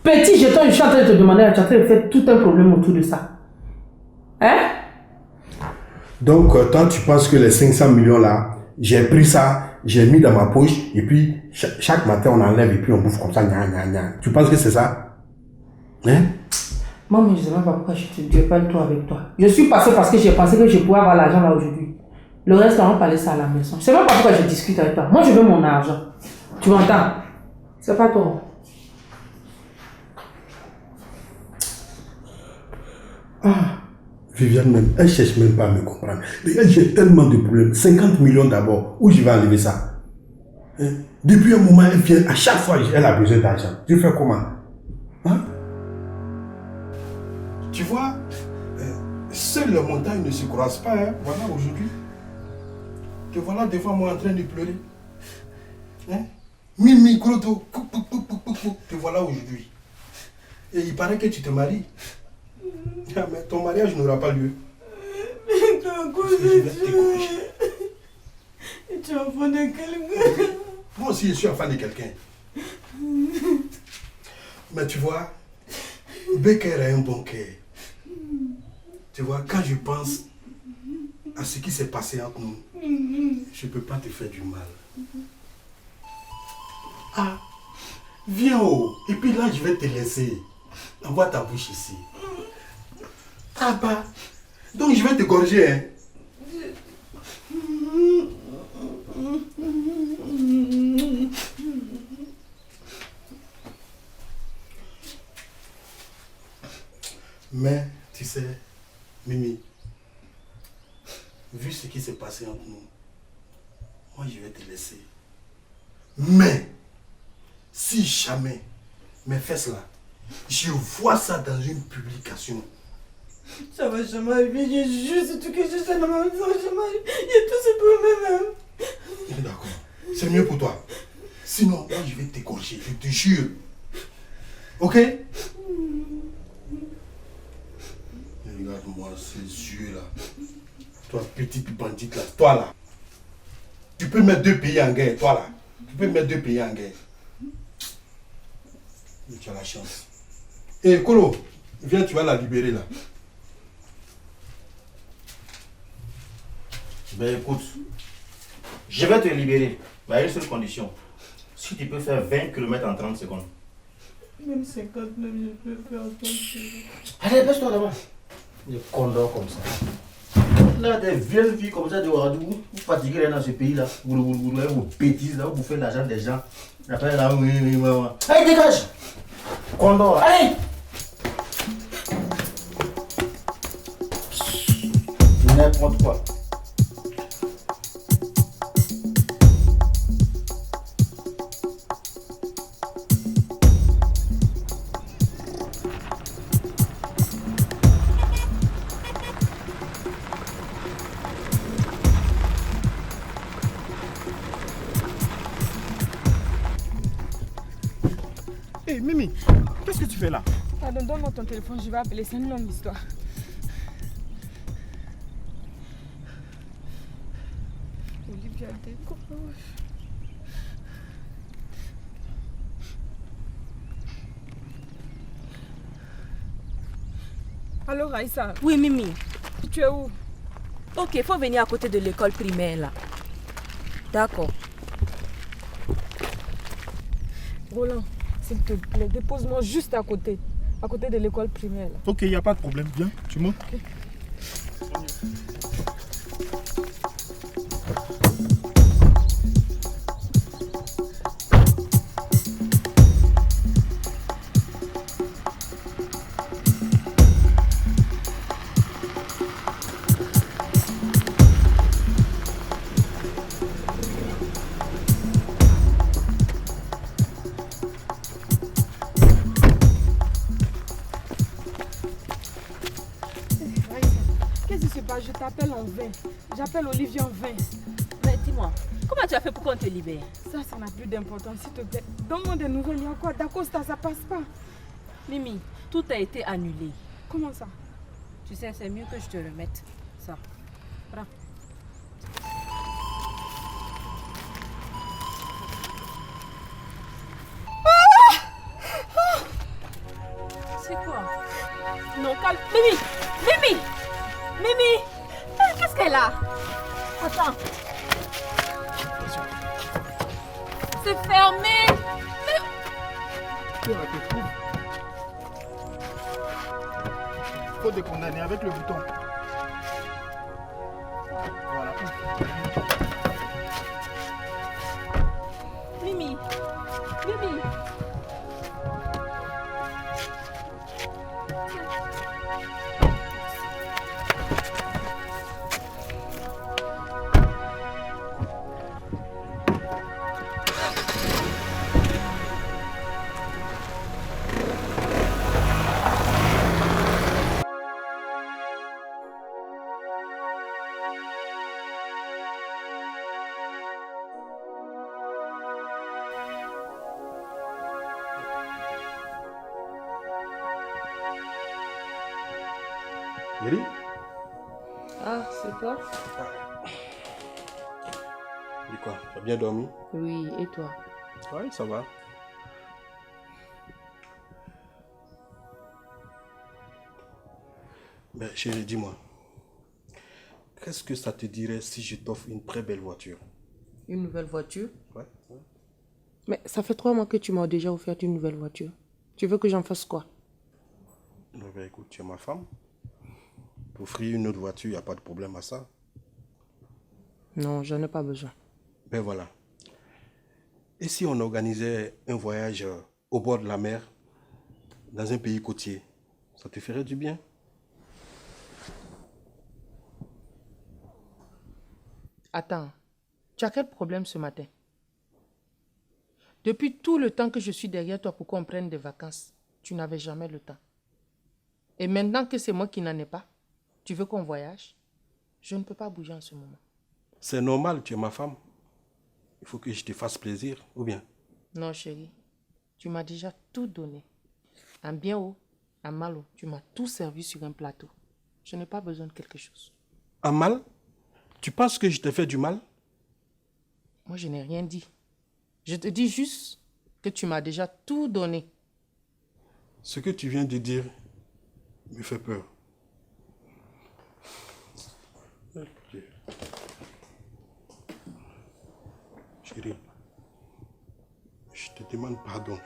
Petit jeton, je suis en train de te demander, tu as en train de faire tout un problème autour de ça. Hein? Donc, toi, tu penses que les 500 millions là, j'ai pris ça, j'ai mis dans ma poche, et puis chaque matin on enlève et puis on bouffe comme ça, gna gna gna. Tu penses que c'est ça? Hein? Moi, mais je ne sais même pas pourquoi je te parle trop avec toi. Je suis passé parce que j'ai pensé que je pouvais avoir l'argent là aujourd'hui. Le reste, on va parler ça à la maison. Je ne sais même pas pourquoi je discute avec toi. Moi, je veux mon argent. Tu m'entends? C'est pas toi. Ah, Viviane même, elle cherche même pas à me comprendre. Regarde, j'ai tellement de problèmes. 50 millions d'abord, où je vais enlever ça? Hein? Depuis un moment, elle vient, à chaque fois, elle a besoin d'argent. Je fais comment? Hein? Tu vois, seules les montagnes ne se croisent pas. Hein? Voilà, aujourd'hui. Te voilà devant moi en train de pleurer. Hein? Mimi, gros dos, te voilà aujourd'hui. Et il paraît que tu te maries. Ah, mais ton mariage n'aura pas lieu. Parce que je vais te corriger. Et tu es enfant de quelqu'un. Moi aussi, je suis enfant de quelqu'un. Mais tu vois, Becker a un bon cœur. Tu vois, quand je pense à ce qui s'est passé entre nous, je ne peux pas te faire du mal. Ah, viens haut. Et puis là, je vais te laisser. Envoie ta bouche ici. Ah bah, donc je vais te gorger, hein. Mais, tu sais, Mimi, vu ce qui s'est passé entre nous, moi je vais te laisser. Mais, si jamais mes fesses là, je vois ça dans une publication, ça va jamais arriver, je jure, c'est tout que je sais dans ma vie, ça va jamais arriver. Il y a tout ce problème même. D'accord, c'est mieux pour toi. Sinon, moi je vais t'égorger, je te jure. Ok? Regarde-moi ces yeux là. Toi, petite bandite là, toi là. Tu peux mettre 2 pays en guerre, toi là. Tu peux mettre 2 pays en guerre. Mais tu as la chance. Et Kolo, viens, tu vas la libérer là. Ben écoute, je vais te libérer, mais à une seule condition. Si tu peux faire 20 km en 30 secondes. Même 59, je peux faire 30 secondes. Allez, baisse-toi là-bas. Des condors comme ça. Là, des vieilles filles comme ça de Ouagadougou, vous fatiguez dans ce pays-là, vous bêtises, là, vous bouffez l'argent des gens. Après là, oui. Allez, dégage! Condor, allez! N'importe quoi. Hey Mimi, qu'est-ce que tu fais là? Pardon, donne-moi ton téléphone, je vais appeler, c'est une longue histoire. Olivia Deco. Alors Aïssa. Oui, Mimi. Tu es où? Ok, il faut venir à côté de l'école primaire là. D'accord. Roland, s'il te plaît, dépose-moi juste à côté de l'école primaire là. Ok, il n'y a pas de problème, viens, tu montes. Okay. quoi, je t'appelle en vain. J'appelle Olivier en vain. Mais dis-moi, comment tu as fait pour qu'on te libère? Ça n'a plus d'importance, s'il te plaît. Donne-moi des nouvelles, il y a quoi? D'Acosta, ça passe pas. Mimi, tout a été annulé. Comment ça? Tu sais, c'est mieux que je te remette ça. Prends. C'est quoi? Non, calme. Mimi! Mimi! Mimi! Qu'est-ce qu'elle a? Attends. C'est fermé. Faut décondamner avec le bouton. Voilà. Mimi! Mimi! Yeri? Ah, c'est toi? Dis quoi? Tu as bien dormi? Oui, et toi? Oui, ça va. Ben, chérie, dis-moi. Qu'est-ce que ça te dirait si je t'offre une très belle voiture? Une nouvelle voiture? Ouais. Mais ça fait 3 mois que tu m'as déjà offert une nouvelle voiture. Tu veux que j'en fasse quoi? Ben, écoute, tu es ma femme. T'offrir une autre voiture, il n'y a pas de problème à ça. Non, j'en ai pas besoin. Ben voilà. Et si on organisait un voyage au bord de la mer, dans un pays côtier, ça te ferait du bien? Attends, tu as quel problème ce matin? Depuis tout le temps que je suis derrière toi pour qu'on prenne des vacances, tu n'avais jamais le temps. Et maintenant que c'est moi qui n'en ai pas, tu veux qu'on voyage? Je ne peux pas bouger en ce moment. C'est normal, tu es ma femme. Il faut que je te fasse plaisir, ou bien? Non, chérie. Tu m'as déjà tout donné. En bien haut, en mal haut, tu m'as tout servi sur un plateau. Je n'ai pas besoin de quelque chose. En mal? Tu penses que je t'ai fait du mal? Moi, je n'ai rien dit. Je te dis juste que tu m'as déjà tout donné. Ce que tu viens de dire me fait peur. Chérie, je te demande pardon.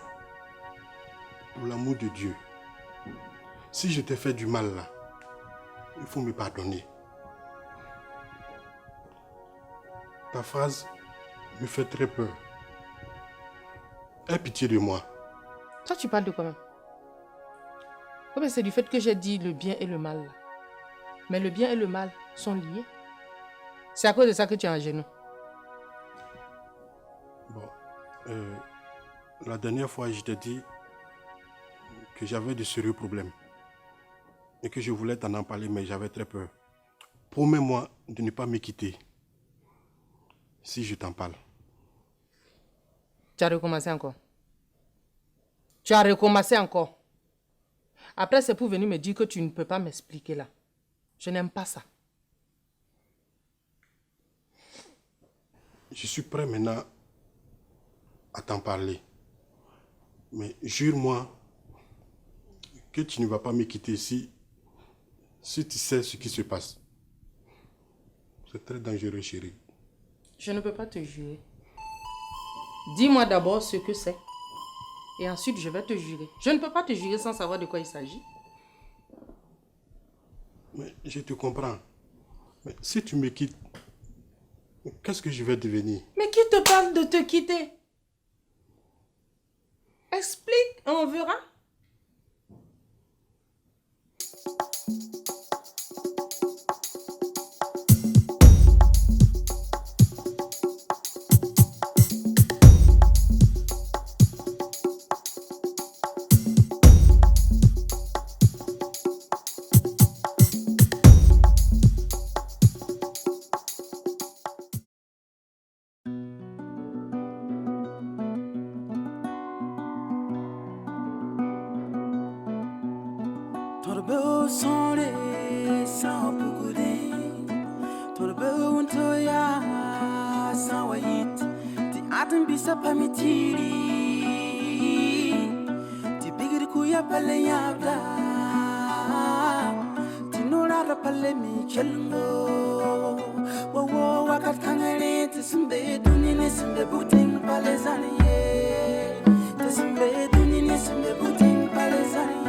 Pour l'amour de Dieu. Si je t'ai fait du mal là, il faut me pardonner. Ta phrase me fait très peur. Aie pitié de moi. Toi, tu parles de quoi même? Oh, mais c'est du fait que j'ai dit le bien et le mal. Là. Mais le bien et le mal sont liés. C'est à cause de ça que tu es en genou. Bon, la dernière fois, je t'ai dit que j'avais de sérieux problèmes et que je voulais t'en parler, mais j'avais très peur. Promets-moi de ne pas me quitter si je t'en parle. Tu as recommencé encore. Tu as recommencé encore. Après, c'est pour venir me dire que tu ne peux pas m'expliquer là. Je n'aime pas ça. Je suis prêt maintenant à t'en parler. Mais jure-moi que tu ne vas pas me quitter si tu sais ce qui se passe. C'est très dangereux, chérie. Je ne peux pas te jurer. Dis-moi d'abord ce que c'est. Et ensuite, je vais te jurer. Je ne peux pas te jurer sans savoir de quoi il s'agit. Mais je te comprends. Mais si tu me quittes, qu'est-ce que je vais devenir? Mais qui te parle de te quitter? Explique, on verra. beau sonde sans beaucoup de beau ya sans wait ti atum bisa pamitiri ti bigir kuya pale yabla ti nora pale mi chello wo wakat kangare ti simbe dunine simbe buting pale zaniye ti simbe dunine simbe buting pale zaniye.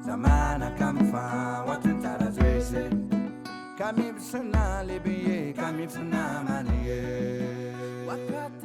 Zamana kamfa watantara zwese kamibsana lebiye kamibsana maniye wakati